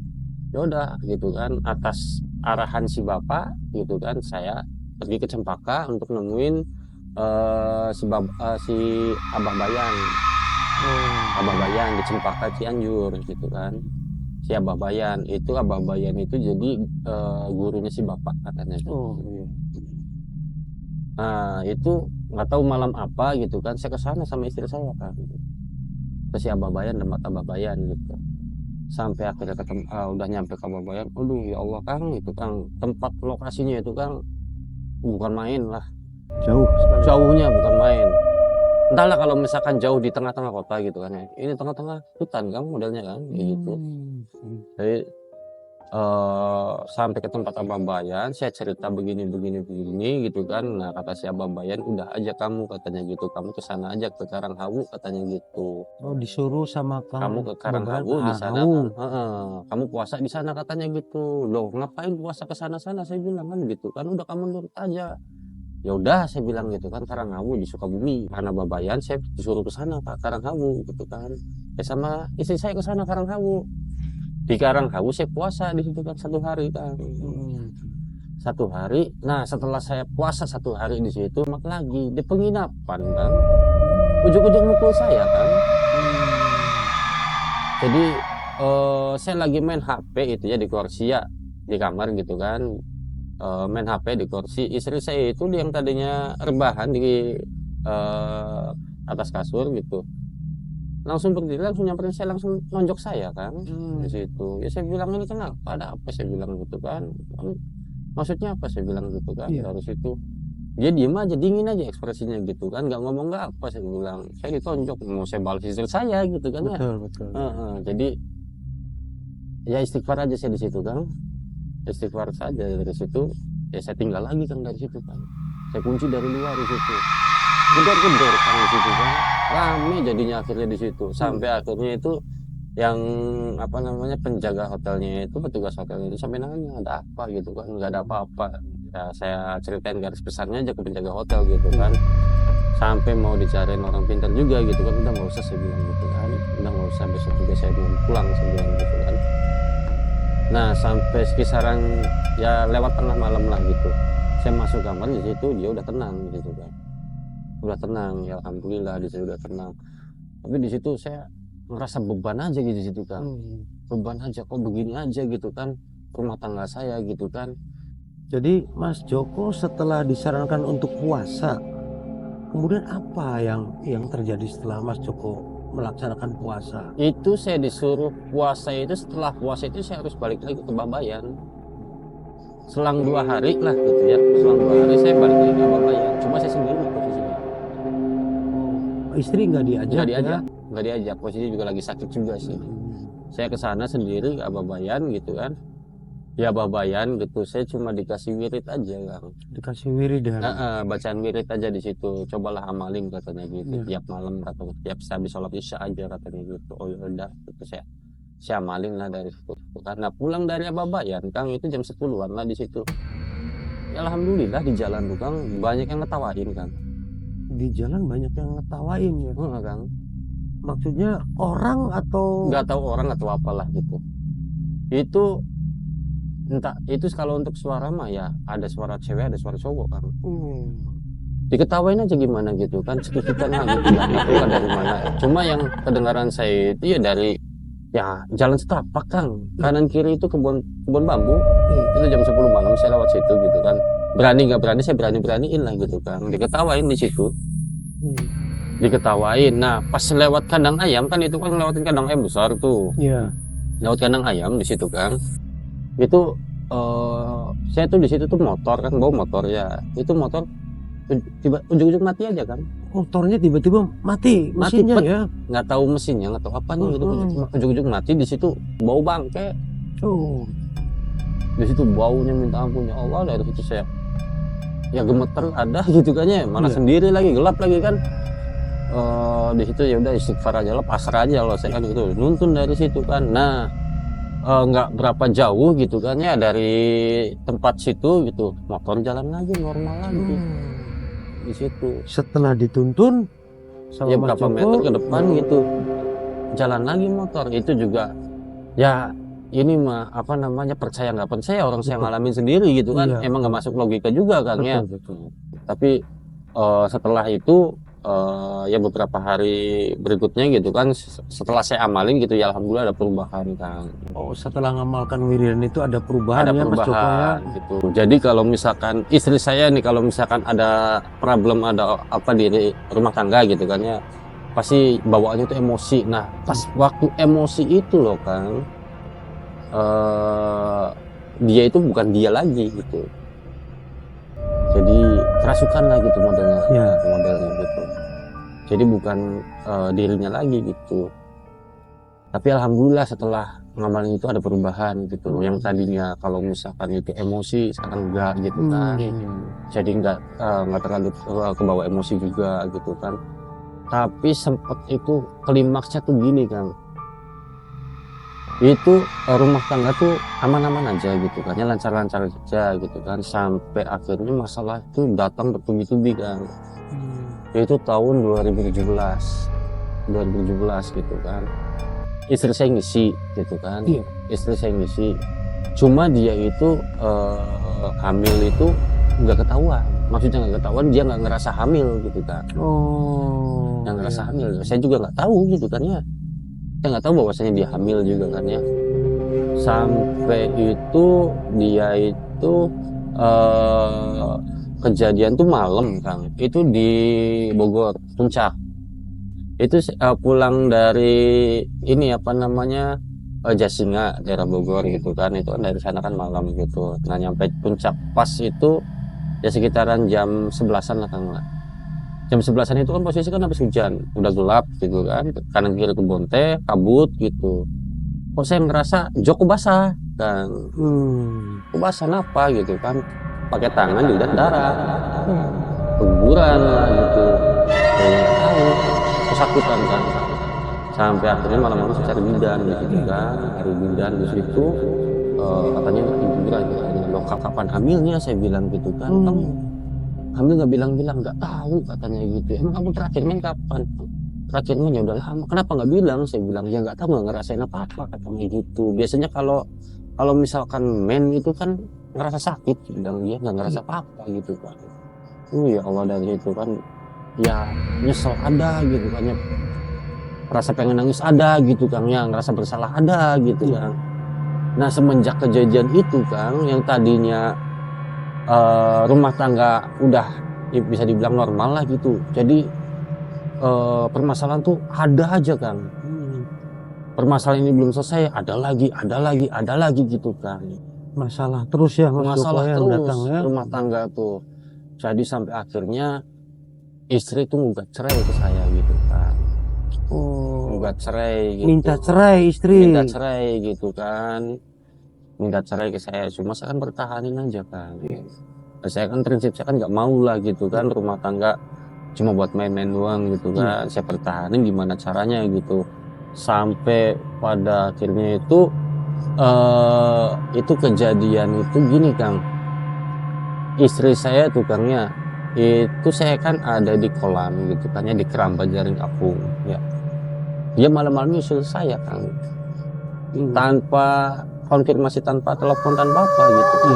[SPEAKER 1] Ya udah gitu kan, atas arahan si bapak gitu kan, saya pergi ke Cempaka untuk nemuin si Abah Bayan. Abah Bayan di Cempaka Cianjur gitu kan. si Abah Bayan itu jadi gurunya si bapak katanya.
[SPEAKER 2] Oh iya.
[SPEAKER 1] Nah itu nggak tahu malam apa gitu kan, saya ke sana sama istri saya kan, ke si Abah Bayan, tempat Abah Bayan gitu. Sampai akhirnya ketemu, udah nyampe ke Abah Bayan, aduh ya Allah Kang, itu Kang tempat lokasinya itu Kang bukan main lah,
[SPEAKER 2] Jauh sekali.
[SPEAKER 1] jauhnya bukan main. Entahlah kalau misalkan jauh di tengah-tengah kota gitu kan ya, ini tengah-tengah hutan Kang modelnya kan, kayak gitu. Jadi sampai ke tempat Abah Bayan, saya cerita begini gitu kan. Nah kata si Abah Bayan, udah aja kamu katanya gitu, kamu ke sana aja ke Karanghawu katanya gitu.
[SPEAKER 2] Oh disuruh sama
[SPEAKER 1] Kamu
[SPEAKER 2] Kang
[SPEAKER 1] ke
[SPEAKER 2] Babayan
[SPEAKER 1] Karanghawu di sana
[SPEAKER 2] Karanghawu.
[SPEAKER 1] kan, kamu puasa di sana katanya gitu. Loh ngapain puasa ke sana-sana, saya bilang kan gitu kan, udah kamu nurut aja. Ya udah saya bilang gitu kan, Karanghawu di Sukabumi. Karena Abah Bayan saya disuruh ke sana Pak, Karanghawu gitu kan. Ya sama istri saya ke sana Karanghawu. Di Karanghawu saya puasa di situ kan 1 hari kan. 1 hari. Nah setelah saya puasa 1 hari di situ, mak lagi di penginapan kan, ujung-ujung mukul saya kan. Jadi saya lagi main HP itu ya di kursi ya, di kamar gitu kan, main HP di kursi. Istri saya itu yang tadinya rebahan di atas kasur gitu, langsung berdiri, langsung nyamperin saya, langsung nonjok saya kan di situ. Ya saya bilang, ini kenapa, ada apa, saya bilang gitu kan. Maksudnya apa, saya bilang gitu kan.
[SPEAKER 2] Iya.
[SPEAKER 1] Dari situ dia diem aja, dingin aja ekspresinya gitu kan, nggak ngomong nggak apa. Saya bilang, saya ditonjok, mau saya balas istri saya gitu kan ya.
[SPEAKER 2] Betul.
[SPEAKER 1] Jadi ya istighfar aja saya di situ kan, istighfar saja. Dari situ ya saya tinggal lagi kan, dari situ kan saya kunci dari luar di situ, gedor kan di situ kan, rame jadinya akhirnya di situ. Sampai akhirnya itu yang apa namanya, penjaga hotelnya itu, petugas hotelnya itu sampai nanya ada apa gitu kan. Nggak ada apa-apa ya, saya ceritain garis besarnya aja ke penjaga hotel gitu kan. Sampai mau dicariin orang pintar juga gitu kan, udah nggak usah saya bilang gitu kan, udah nggak usah, besok juga saya mau pulang, saya bilang gitu kan. Nah sampai kisaran ya lewat tengah malam lah gitu, saya masuk kamar, di situ dia udah tenang gitu kan, udah tenang ya alhamdulillah, di situ udah tenang. Tapi di situ saya ngerasa beban aja gitu di situ kan, beban aja, kok begini aja gitu kan rumah tangga saya gitu kan.
[SPEAKER 2] Jadi Mas Joko setelah disarankan untuk puasa, kemudian apa yang terjadi setelah Mas Joko melaksanakan puasa?
[SPEAKER 1] Itu saya disuruh puasa itu, setelah puasa itu saya harus balik lagi ke Babayan. Selang 2 hari lah gitu ya, selang 2 hari saya balik lagi ke Babayan. Cuma saya sendiri posisinya.
[SPEAKER 2] Istri nggak diajak?
[SPEAKER 1] Nggak diajak, nggak diajak. Posisi juga lagi sakit juga sih. Saya ke sana sendiri ke Babayan gitu kan. Ya Babayan gitu, saya cuma dikasih wirid aja kan.
[SPEAKER 2] Dikasih wiridan.
[SPEAKER 1] Bacaan wirid aja di situ. Cobalah amalin katanya gitu.
[SPEAKER 2] Iya.
[SPEAKER 1] Tiap malam katanya, tiap habis sholat isya aja katanya gitu. Oh ya udah, gitu saya amalin lah dari situ. Karena pulang dari Babayan Kang itu jam 10-an lah di situ. Ya, alhamdulillah di jalan tuh Kang banyak yang ngetawain kan.
[SPEAKER 2] Di jalan banyak yang ngetawain ya.
[SPEAKER 1] Kang.
[SPEAKER 2] Maksudnya orang atau?
[SPEAKER 1] Nggak tahu orang atau apalah gitu. Itu entah, itu kalau untuk suara mah ya ada suara cewek, ada suara cowok kan. Diketawain aja gimana gitu kan, cekikikan lah gitu, nggak tahu lah dari mana. Cuma yang kedengaran saya itu ya dari ya jalan setapak Kang, kanan kiri itu kebun bambu. Itu jam 10 malam saya lewat situ gitu kan, berani nggak berani saya beraniin lah gitu kan. Diketawain di situ, diketawain. Nah pas lewat kandang ayam kan, itu kan lewatin kandang ayam besar tuh.
[SPEAKER 2] Iya.
[SPEAKER 1] Lewat kandang ayam di situ kan, itu saya tuh di situ tuh motor kan, bawa motor ya, itu motor tiba ujung-ujung mati aja kan.
[SPEAKER 2] Motornya tiba-tiba mati mesinnya
[SPEAKER 1] pet.
[SPEAKER 2] ya.
[SPEAKER 1] Nggak tahu mesinnya, nggak tahu apanya gitu. Ujung-ujung mati di situ, bau bangke. Di situ baunya minta ampun ya Allah. Dari situ saya ya gemeter ada gitu kan ya, mana sendiri lagi, gelap lagi kan. Di situ ya udah istighfar aja lah, pasrah aja loh saya kan itu, nuntun dari situ kan. Nah nggak berapa jauh gitu kan ya dari tempat situ gitu, motor jalan lagi normal lagi di situ.
[SPEAKER 2] Setelah dituntun sama
[SPEAKER 1] Ya
[SPEAKER 2] Mas
[SPEAKER 1] berapa
[SPEAKER 2] Joko,
[SPEAKER 1] meter ke depan gitu jalan lagi motor. Itu juga ya ini mah apa namanya, percaya nggak percaya, orang saya ngalamin sendiri gitu kan.
[SPEAKER 2] Iya.
[SPEAKER 1] Emang nggak masuk logika juga kan ya.
[SPEAKER 2] Betul.
[SPEAKER 1] Tapi setelah itu ya beberapa hari berikutnya gitu kan, setelah saya amalin gitu ya, alhamdulillah ada perubahan Kang.
[SPEAKER 2] Oh, setelah ngamalkan wiridan itu ada perubahan
[SPEAKER 1] Ada
[SPEAKER 2] ya Mas Joko ya?
[SPEAKER 1] perubahan gitu. Jadi kalau misalkan istri saya nih, kalau misalkan ada problem, ada apa di rumah tangga gitu kan ya, pasti bawaannya itu emosi. Nah, pas waktu emosi itu loh Kang, dia itu bukan dia lagi gitu. Jadi kerasukan lah gitu modelnya,
[SPEAKER 2] Ya.
[SPEAKER 1] modelnya gitu. Jadi bukan dirinya lagi gitu. Tapi alhamdulillah setelah ngamalin itu ada perubahan gitu. Yang tadinya kalau misalkan itu emosi, sekarang enggak gitu kan. Jadi nggak terlalu kebawa emosi juga gitu kan. Tapi sempet itu klimaksnya tuh gini Kang. Itu rumah tangga tuh aman-aman aja gitu kan, ya lancar-lancar aja gitu kan, sampai akhirnya masalah itu datang bertubi-tubi Kang. Itu tahun 2017 gitu kan. Istri saya ngisi gitu kan.
[SPEAKER 2] Iya.
[SPEAKER 1] Istri saya ngisi. Cuma dia itu hamil itu nggak ketahuan. Maksudnya nggak ketahuan, dia nggak ngerasa hamil gitu kan.
[SPEAKER 2] Oh.
[SPEAKER 1] Nggak ngerasa hamil. Saya juga nggak tahu gitu kan ya. Saya nggak tahu bahwasanya dia hamil juga kan ya. Sampai itu dia itu kejadian tuh malam Kang. Itu di Bogor, Puncak. Itu pulang dari ini apa namanya, Jasinga, daerah Bogor gitu kan. Itu kan dari sana kan malam gitu. Nah nyampe Puncak pas itu ya sekitaran jam 11-an lah Kang. Jam 11-an itu kan posisi kan habis hujan, udah gelap gitu kan, kanan kiri kebun teh, kabut gitu. Kok saya ngerasa jok basah kan, kok basah apa gitu kan, pakai tangan juga darah, keguguran lah gitu, saya nggak tahu, kesakitan kan, sampai akhirnya malam-malam saya cari bidan gitu kan, cari bidan di situ, katanya keguguran, katanya loh kapan hamilnya, saya bilang gitu kan, kamu hamil nggak bilang-bilang, nggak tahu katanya gitu, emang kamu terakhir main kapan? Terakhir main ya udah lama, kenapa nggak bilang? Saya bilang ya nggak tahu, nggak ngerasain apa-apa katanya gitu. Biasanya kalau misalkan main itu kan ngerasa sakit, bilang dia nggak ngerasa apa-apa gitu kan. Ya Allah, dari itu kan ya nyesel ada gitu kan ya, rasa pengen nangis ada gitu kan ya, ngerasa bersalah ada gitu kan. Nah semenjak kejadian itu Kang, yang tadinya rumah tangga udah bisa dibilang normal lah gitu, jadi permasalahan tuh ada aja Kang. Permasalahan ini belum selesai, ada lagi gitu kan.
[SPEAKER 2] Masalah terus ya Mas Joko
[SPEAKER 1] Masalah
[SPEAKER 2] yang
[SPEAKER 1] terus
[SPEAKER 2] datang ya.
[SPEAKER 1] rumah tangga tuh. Jadi sampai akhirnya istri tuh gugat cerai ke saya gitu kan. Gugat cerai gitu.
[SPEAKER 2] Minta cerai istri.
[SPEAKER 1] Minta cerai gitu kan. Minta cerai ke saya, cuma saya kan bertahanin aja kan. Saya kan prinsip saya kan nggak mau lah gitu kan, rumah tangga cuma buat main-main doang gitu kan. Saya pertahanin gimana caranya gitu, sampai pada akhirnya itu kejadian itu gini Kang, istri saya tuh Kangnya itu, saya kan ada di kolam gitu kan ya, di keramba jaring apung ya, dia malam-malam nyusul saya Kang, tanpa konfirmasi, tanpa telepon, tanpa apa gitu kan.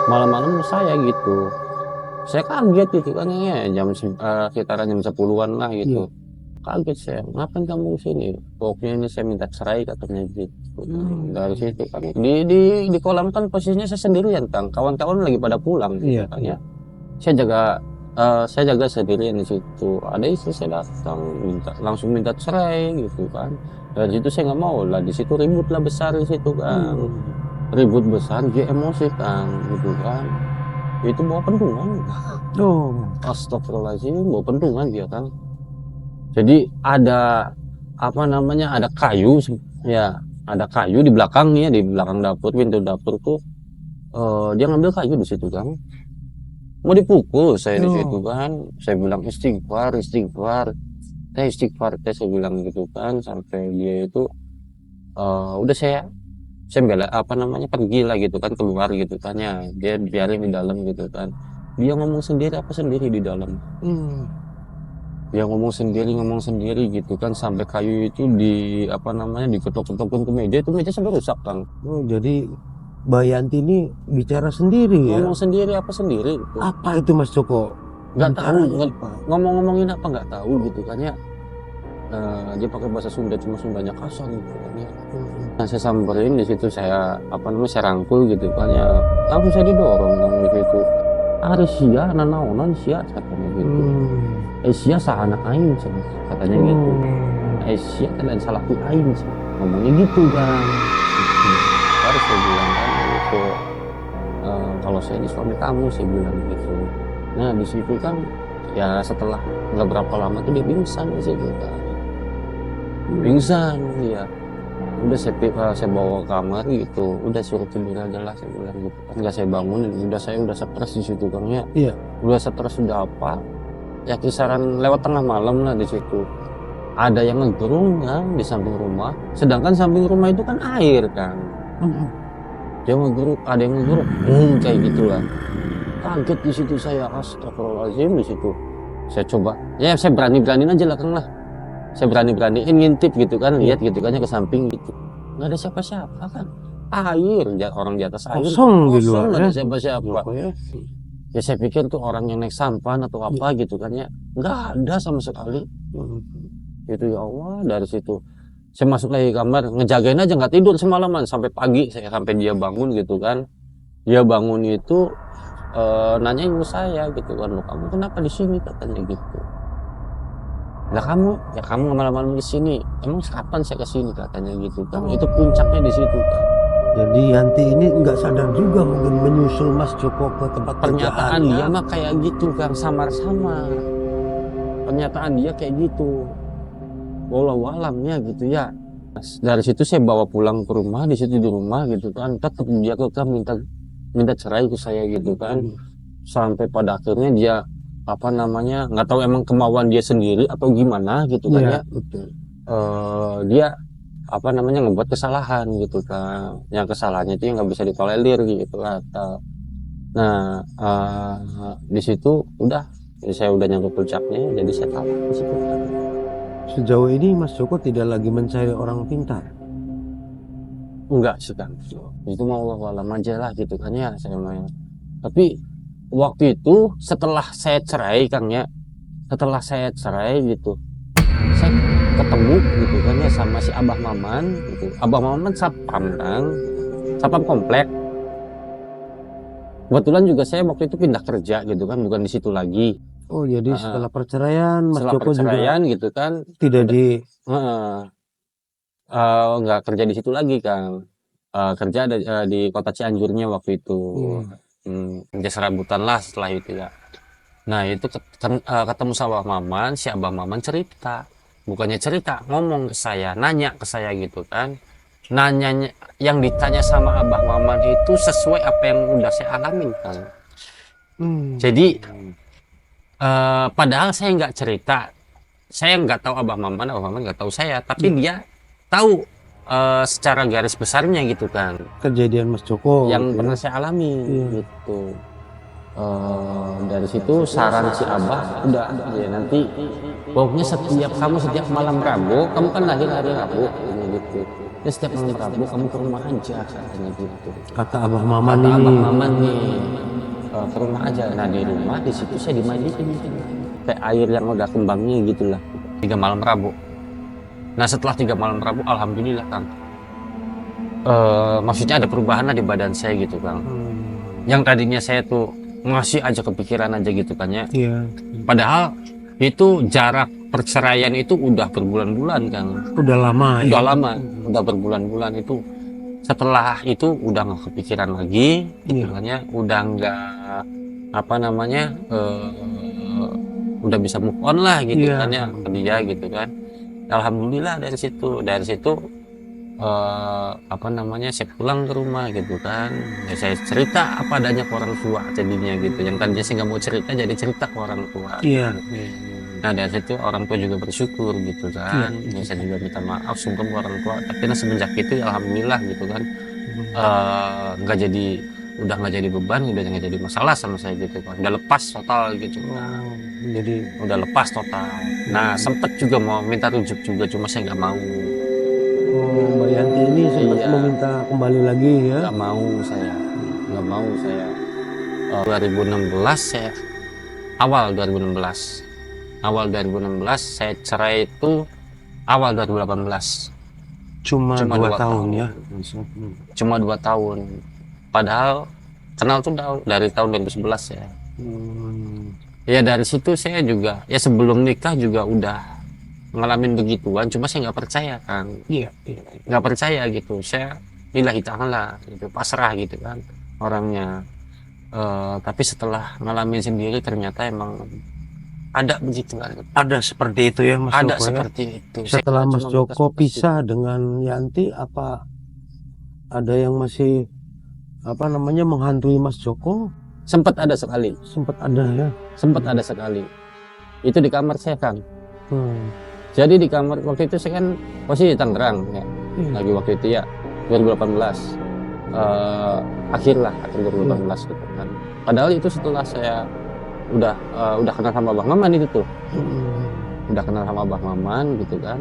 [SPEAKER 1] Malam-malam saya gitu, saya kaget gitu kan ya, sekitaran jam 10-an lah gitu. Kaget saya, ngapain kamu sini? Pokoknya ini saya minta cerai katanya gitu. Dari situ kan di kolam kan posisinya saya sendirian Kang, kawan-kawan lagi pada pulang gitu kan ya. Saya jaga sendirian di situ. Ada istri saya datang langsung minta cerai gitu kan. Dari situ saya nggak mau lah, di situ ribut lah besar di situ kan. Ribut besar, dia emosi Kang gitu kan. Itu bawa pentungan. Astagfirullahaladzim, bawa pentungan dia Kang. Jadi ada apa namanya, ada kayu ya, ada kayu di belakangnya, di belakang dapur, pintu dapur tuh dia ngambil kayu di situ Kang. Mau dipukul saya di situ kan. Saya bilang istighfar saya bilang gitu kan, sampai dia itu udah saya bela apa namanya, pergi lah gitu kan, keluar gitu kan ya, dia biarin di dalam gitu kan. Dia ngomong sendiri di dalam. Dia ngomong sendiri gitu kan, sampai kayu itu di apa namanya, diketok-ketokin ke meja, itu meja sampai rusak Kang.
[SPEAKER 2] Jadi Mbak Yanti ini bicara sendiri ya?
[SPEAKER 1] Ngomong sendiri gitu.
[SPEAKER 2] Apa itu Mas Joko?
[SPEAKER 1] nggak tahu
[SPEAKER 2] Caranya apa?
[SPEAKER 1] ngomong-ngomongin apa nggak tahu gitu kan ya. Dia pakai bahasa Sunda, cuma Sundanya kasar gitu kan ya. Nah, saya samperin di situ, saya saya rangkul gitu kan ya, langsung saya didorong kan di situ. Ari sia nanaonan sia katanya gitu. Sia sahana aing katanya gitu. Sia kan lain salah ku aing sih. Ngomongnya gitu kan. Gitu. Harus saya bilang kan gitu. Kalau saya ini suami kamu, saya bilang gitu. Nah di situ kan ya setelah nggak berapa lama tuh dia pingsan di situ kan. Pingsan dia. Udah saya bawa ke kamar gitu, udah suruh tidur aja lah, saya bilang gitu kan. Nggak saya bangunin, udah stres di situ kan ya.
[SPEAKER 2] Iya.
[SPEAKER 1] Udah stres, udah apa ya, kisaran lewat tengah malam lah di situ. Ada yang ngegerung kan di samping rumah, sedangkan samping rumah itu kan air kan. Dia ngegeruk, ada yang ngegeruk, kayak gitulah. Kaget di situ saya, astagfirullahaladzim di situ. Saya coba, ya saya berani-beraniin aja lah Kang lah. Saya berani-beraniin ngintip gitu kan, lihat gitu kan ya ke samping gitu. Nggak ada siapa-siapa kan. Air, orang di atas air.
[SPEAKER 2] Kosong di luar
[SPEAKER 1] nggak
[SPEAKER 2] ya.
[SPEAKER 1] ada siapa-siapa. Ya saya pikir tuh orang yang naik sampan atau apa gitu kan ya. Nggak ada sama sekali. Itu ya Allah, dari situ. Saya masuk lagi ke kamar, ngejagain aja, nggak tidur semalaman. Sampai pagi, sampai dia bangun gitu kan. Dia bangun itu nanyain ke saya gitu kan, "Loh, kamu kenapa di sini?" katanya gitu. Lah kamu malam-malam di sini. Emang kapan saya ke sini katanya gitu kan. Itu puncaknya di situ kan.
[SPEAKER 2] Jadi Yanti ini nggak sadar juga mungkin menyusul Mas Joko ke tempat
[SPEAKER 1] Pernyataan
[SPEAKER 2] kerjaannya.
[SPEAKER 1] dia mah kayak gitu Kang, samar-samar. Pernyataan dia kayak gitu. Walau alamnya gitu ya. Dari situ saya bawa pulang ke rumah, di situ di rumah gitu kan. Tetap dia kekeh minta cerai ke saya gitu kan. Sampai pada akhirnya dia nggak tahu emang kemauan dia sendiri atau gimana gitu kan ya.
[SPEAKER 2] Betul.
[SPEAKER 1] Dia ngebuat kesalahan gitu kan, yang kesalahannya itu yang nggak bisa ditolerir gitu kan. Nah di situ udah, saya udah nyangkut puncaknya, jadi saya tahu di situ kan.
[SPEAKER 2] Sejauh ini Mas Joko tidak lagi mencari orang pintar.
[SPEAKER 1] Enggak sih kan, itu mau Allah aja lah gitu kan ya saya main. Tapi waktu itu setelah saya cerai Kang ya, setelah saya cerai gitu, saya ketemu gitu kan ya sama si Abah Maman gitu. Abah Maman satpam Kang, satpam komplek. Kebetulan juga saya waktu itu pindah kerja gitu kan, bukan di situ lagi.
[SPEAKER 2] Oh jadi setelah perceraian Mas
[SPEAKER 1] Setelah
[SPEAKER 2] Joko
[SPEAKER 1] perceraian
[SPEAKER 2] juga
[SPEAKER 1] gitu kan,
[SPEAKER 2] tidak di
[SPEAKER 1] nggak kerja di situ lagi Kang. Kerja di kota Cianjurnya waktu itu. Kerja serabutan lah setelah itu ya. Nah itu ketemu sama Maman, si Abah Maman cerita, bukannya cerita, ngomong ke saya, nanya ke saya gitu kan. Nanyanya, yang ditanya sama Abah Maman itu sesuai apa yang udah saya alamin kan. Jadi padahal saya nggak cerita, saya nggak tahu Abah Maman nggak tahu saya, tapi dia tahu secara garis besarnya gitu kan,
[SPEAKER 2] kejadian Mas Joko
[SPEAKER 1] yang
[SPEAKER 2] gitu
[SPEAKER 1] pernah
[SPEAKER 2] ya.
[SPEAKER 1] saya alami gitu. Dari situ saran si Abah, udah ya nanti pokoknya setiap malam Rabu, kamu kan lahir hari Rabu gitu, ya setiap malam Rabu kamu ke rumah aja katanya gitu.
[SPEAKER 2] Kata Abah Maman
[SPEAKER 1] Kata
[SPEAKER 2] ini.
[SPEAKER 1] Abah Maman nih, ke rumah aja. Nah di rumah di situ saya dimandiin kayak air yang udah kembangnya gitulah, 3 malam Rabu. Nah setelah 3 malam Rabu, alhamdulillah Kang, maksudnya ada perubahan lah di badan saya gitu Kang. Yang tadinya saya tuh masih aja kepikiran aja gitu kan ya.
[SPEAKER 2] Iya.
[SPEAKER 1] Padahal itu jarak perceraian itu udah berbulan-bulan Kang.
[SPEAKER 2] Udah lama.
[SPEAKER 1] Udah lama, udah berbulan-bulan itu. Setelah itu udah nggak kepikiran lagi, gitu kan ya. Udah nggak udah bisa move on lah gitu kan ya ke dia gitu kan. Alhamdulillah dari situ saya pulang ke rumah gitu kan ya, saya cerita apa adanya ke orang tua jadinya gitu, yang tadinya saya nggak mau cerita jadi cerita ke orang tua. Nah dari situ orang tua juga bersyukur gitu kan. Ya, saya juga minta maaf sungkem ke orang tua, tapi nah semenjak itu ya alhamdulillah gitu kan, udah nggak jadi beban, udah nggak jadi masalah sama saya gitu kan, udah lepas total gitu kan.
[SPEAKER 2] Jadi
[SPEAKER 1] udah lepas total. Nah sempet juga mau minta rujuk juga, cuma saya nggak mau.
[SPEAKER 2] Mbak Yanti ini sempat meminta kembali lagi ya?
[SPEAKER 1] Nggak mau saya. 2016 saya awal 2016. Awal 2016, saya cerai itu awal 2018.
[SPEAKER 2] Cuma
[SPEAKER 1] Cuma
[SPEAKER 2] 2
[SPEAKER 1] 2
[SPEAKER 2] tahun ya.
[SPEAKER 1] Cuma 2 tahun. Padahal kenal tuh dari tahun 2011 ya.
[SPEAKER 2] Hmm.
[SPEAKER 1] Ya dari situ saya juga, ya sebelum nikah juga udah ngalamin begituan, cuma saya nggak percaya kan.
[SPEAKER 2] Iya.
[SPEAKER 1] Nggak percaya gitu. Saya lillahi ta'ala gitu, pasrah gitu kan orangnya. Tapi setelah ngalamin sendiri ternyata emang ada begitu kan.
[SPEAKER 2] Ada seperti itu ya Mas
[SPEAKER 1] Ada
[SPEAKER 2] Joko ya.
[SPEAKER 1] seperti itu. Saya
[SPEAKER 2] Setelah Mas
[SPEAKER 1] cuma
[SPEAKER 2] Joko
[SPEAKER 1] bekas-bekas gitu.
[SPEAKER 2] pisah dengan Yanti, apa ada yang masih apa namanya menghantui Mas Joko?
[SPEAKER 1] Sempat ada sekali.
[SPEAKER 2] Sempat ada ya.
[SPEAKER 1] Sempat ada sekali. Itu di kamar saya kan.
[SPEAKER 2] Hmm.
[SPEAKER 1] Jadi di kamar waktu itu saya kan posisi di Tangerang ya. Lagi waktu itu ya 2018. Akhir 2018 gitu kan. Padahal itu setelah saya udah kenal sama Bang Maman itu tuh. Udah kenal sama Bang Maman gitu kan.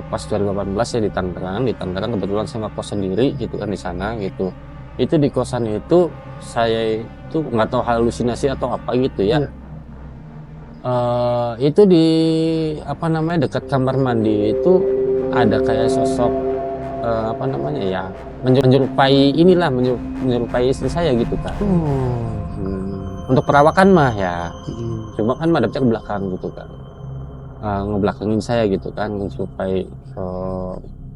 [SPEAKER 1] Pas 2018 saya di Tangerang kebetulan saya ngekos sendiri gitu kan di sana gitu. Itu di kosan itu saya itu nggak tahu halusinasi atau apa gitu ya. Itu di apa namanya dekat kamar mandi itu ada kayak sosok apa namanya ya menyerupai inilah menyerupai istri saya gitu kan. Untuk perawakan mah ya cuma kan madepnya ke belakang gitu kan, ngebelakangin saya gitu kan menyerupai,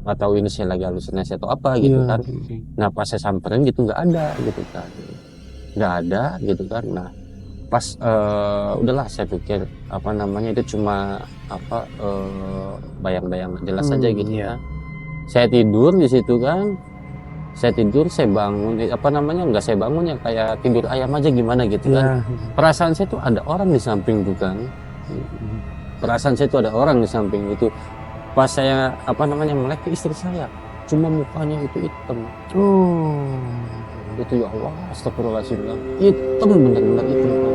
[SPEAKER 1] atau ini saya lagi halusinasi atau apa gitu kan. Nah pas saya samperin gitu nggak ada gitu kan, nggak ada gitu kan. Nah pas udahlah saya pikir apa namanya itu cuma apa bayang-bayang jelas saja gitu kan. Saya tidur di situ kan, saya tidur saya bangun apa namanya nggak saya bangun ya kayak tidur ayam aja gimana gitu kan. Perasaan saya tuh ada orang di samping tuh kan, perasaan saya tuh ada orang di samping itu. Pas saya apa namanya melek ke istri saya, cuma mukanya itu hitam. Itu ya Allah astagfirullahaladzim, hitam bener-bener hitam kan.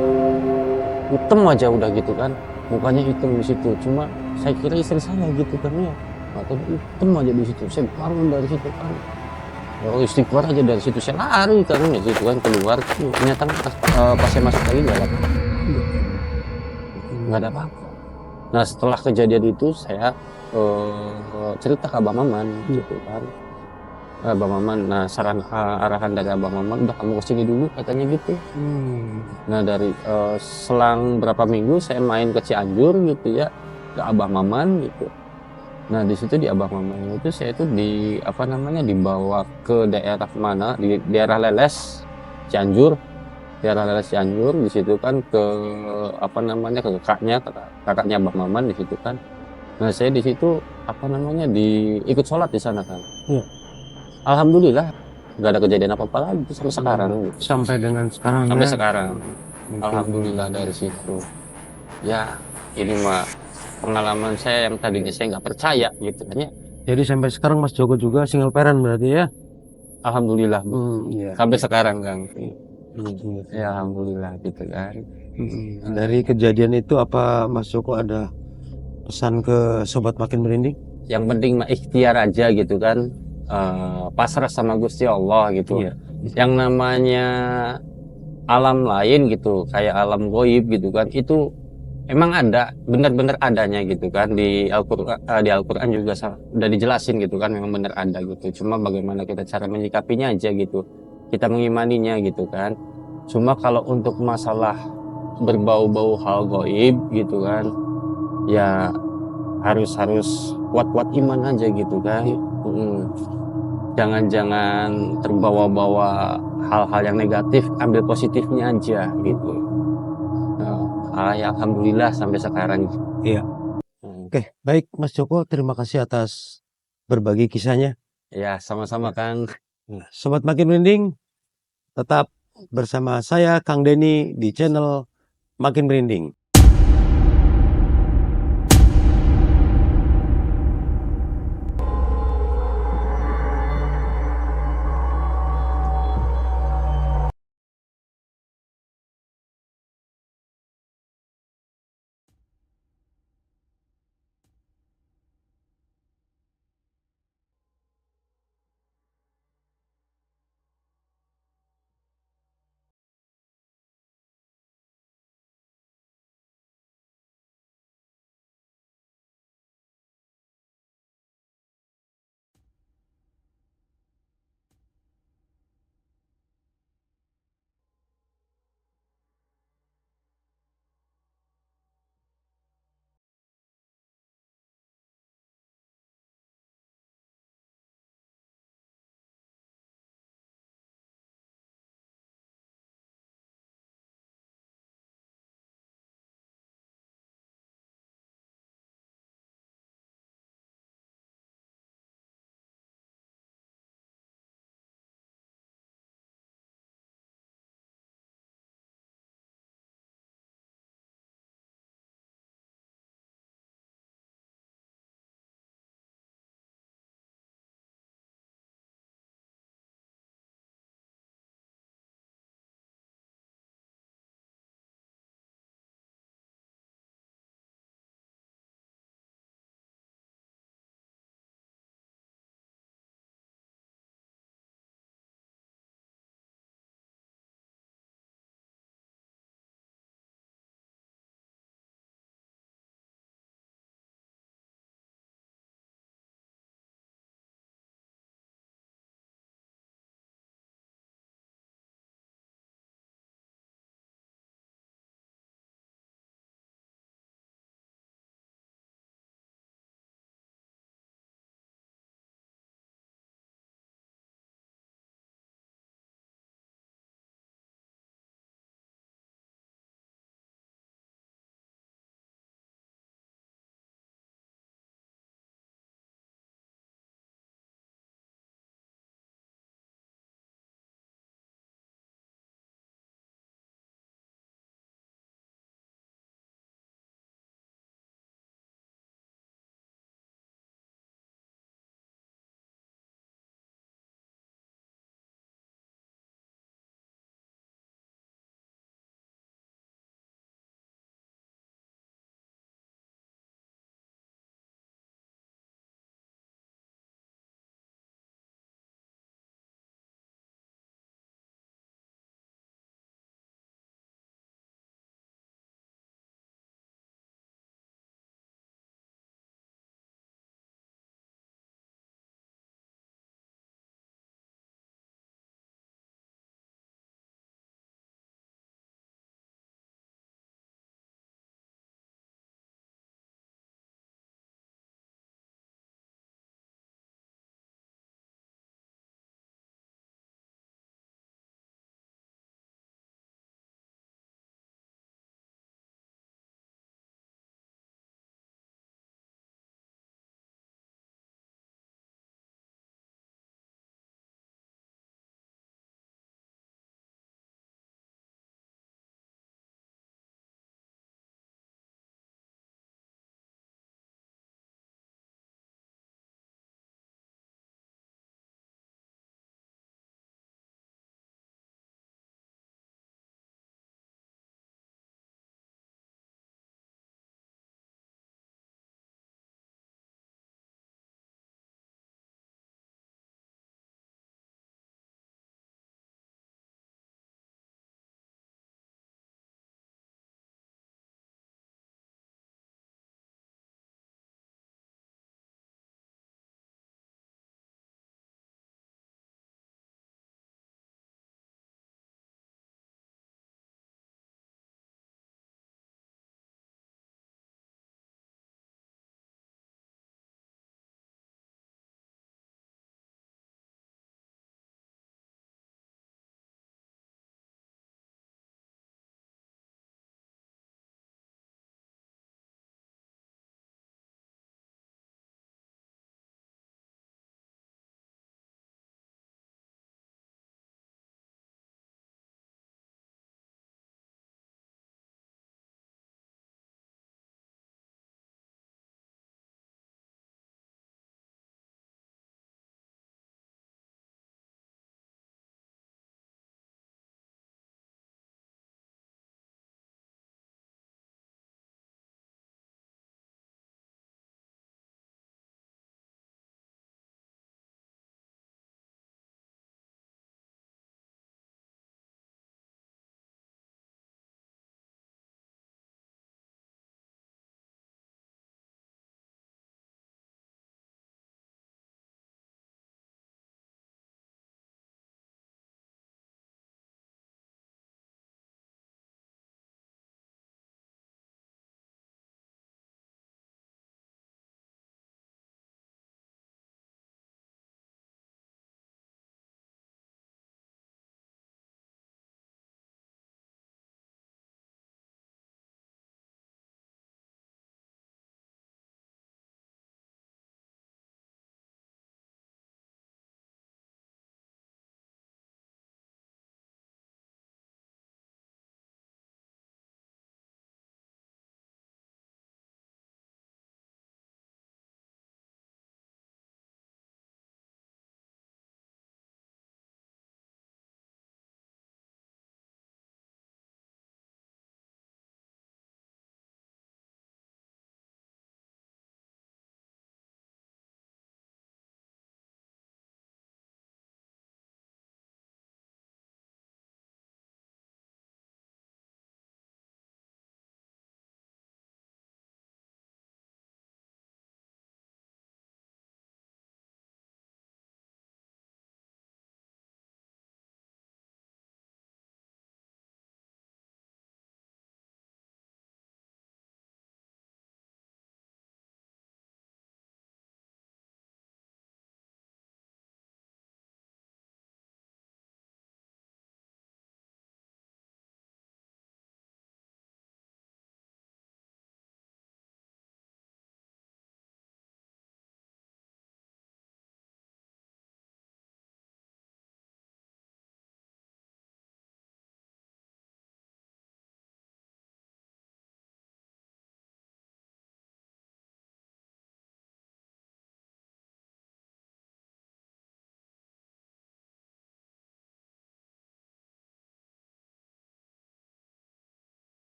[SPEAKER 1] Hitam aja udah gitu kan, mukanya hitam di situ. Cuma saya kira istri saya gitu kan ya, atau hitam aja di situ. Saya bangun dari situ kan, oh istighfar aja dari situ, saya lari kan ya situ kan keluar. Ternyata pas saya masuk lagi nggak ada apa-apa, nggak ada apa-apa. Nah setelah kejadian itu saya cerita ke Abang Maman gitu kan. Abang Maman, nah saran arahan dari Abang Maman udah kamu kesini dulu katanya gitu. Nah dari selang berapa minggu saya main ke Cianjur gitu ya, ke Abang Maman gitu. Nah di situ di Abang Maman itu saya itu di apa namanya dibawa ke daerah mana, di daerah Leles Cianjur, daerah Leles Cianjur. Di situ kan ke apa namanya ke kakaknya Abang Maman di situ kan. Nah saya di situ apa namanya ikut sholat di sana kan. Alhamdulillah nggak ada kejadian apa-apa lagi sampai sekarang.
[SPEAKER 2] Sampai dengan sekarang
[SPEAKER 1] Sampai
[SPEAKER 2] ya.
[SPEAKER 1] sekarang alhamdulillah dari situ. Ya ini mah pengalaman saya yang tadinya saya nggak percaya gitu kan ya.
[SPEAKER 2] Jadi sampai sekarang Mas Joko juga single parent berarti ya.
[SPEAKER 1] Alhamdulillah
[SPEAKER 2] Iya.
[SPEAKER 1] sampai sekarang Kang. Ya alhamdulillah gitu kan.
[SPEAKER 2] Dari kejadian itu apa Mas Joko ada pesan ke sobat makin merinding?
[SPEAKER 1] Yang penting mah ikhtiar aja gitu kan. Pasrah sama Gusti Allah gitu. Yang namanya alam lain gitu kayak alam goib gitu kan, itu emang ada, benar-benar adanya gitu kan. Di Al-Qur'an juga udah dijelasin gitu kan, memang benar ada gitu. Cuma bagaimana kita cara menyikapinya aja gitu, kita mengimaninya gitu kan. Cuma kalau untuk masalah berbau-bau hal goib gitu kan, ya harus kuat-kuat iman aja gitu kan. Jangan terbawa-bawa hal-hal yang negatif, ambil positifnya aja gitu. Ya alhamdulillah sampai sekarang.
[SPEAKER 2] Iya. Oke, baik Mas Joko, terima kasih atas berbagi kisahnya.
[SPEAKER 1] Ya sama-sama Kang.
[SPEAKER 2] Sobat makin merinding, tetap bersama saya Kang Denny di channel Makin Merinding.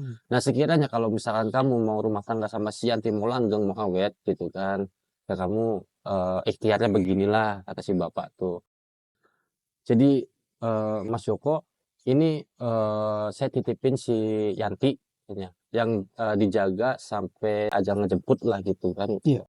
[SPEAKER 1] Nah sekiranya kalau misalkan kamu mau rumah tangga sama si Yanti mau langgeng mau awet gitu kan, ya kamu ikhtiarnya beginilah kata si bapak tuh. Jadi Mas Joko ini saya titipin si Yanti, yang dijaga sampai ajang ngejemput lah gitu kan.
[SPEAKER 2] Iya.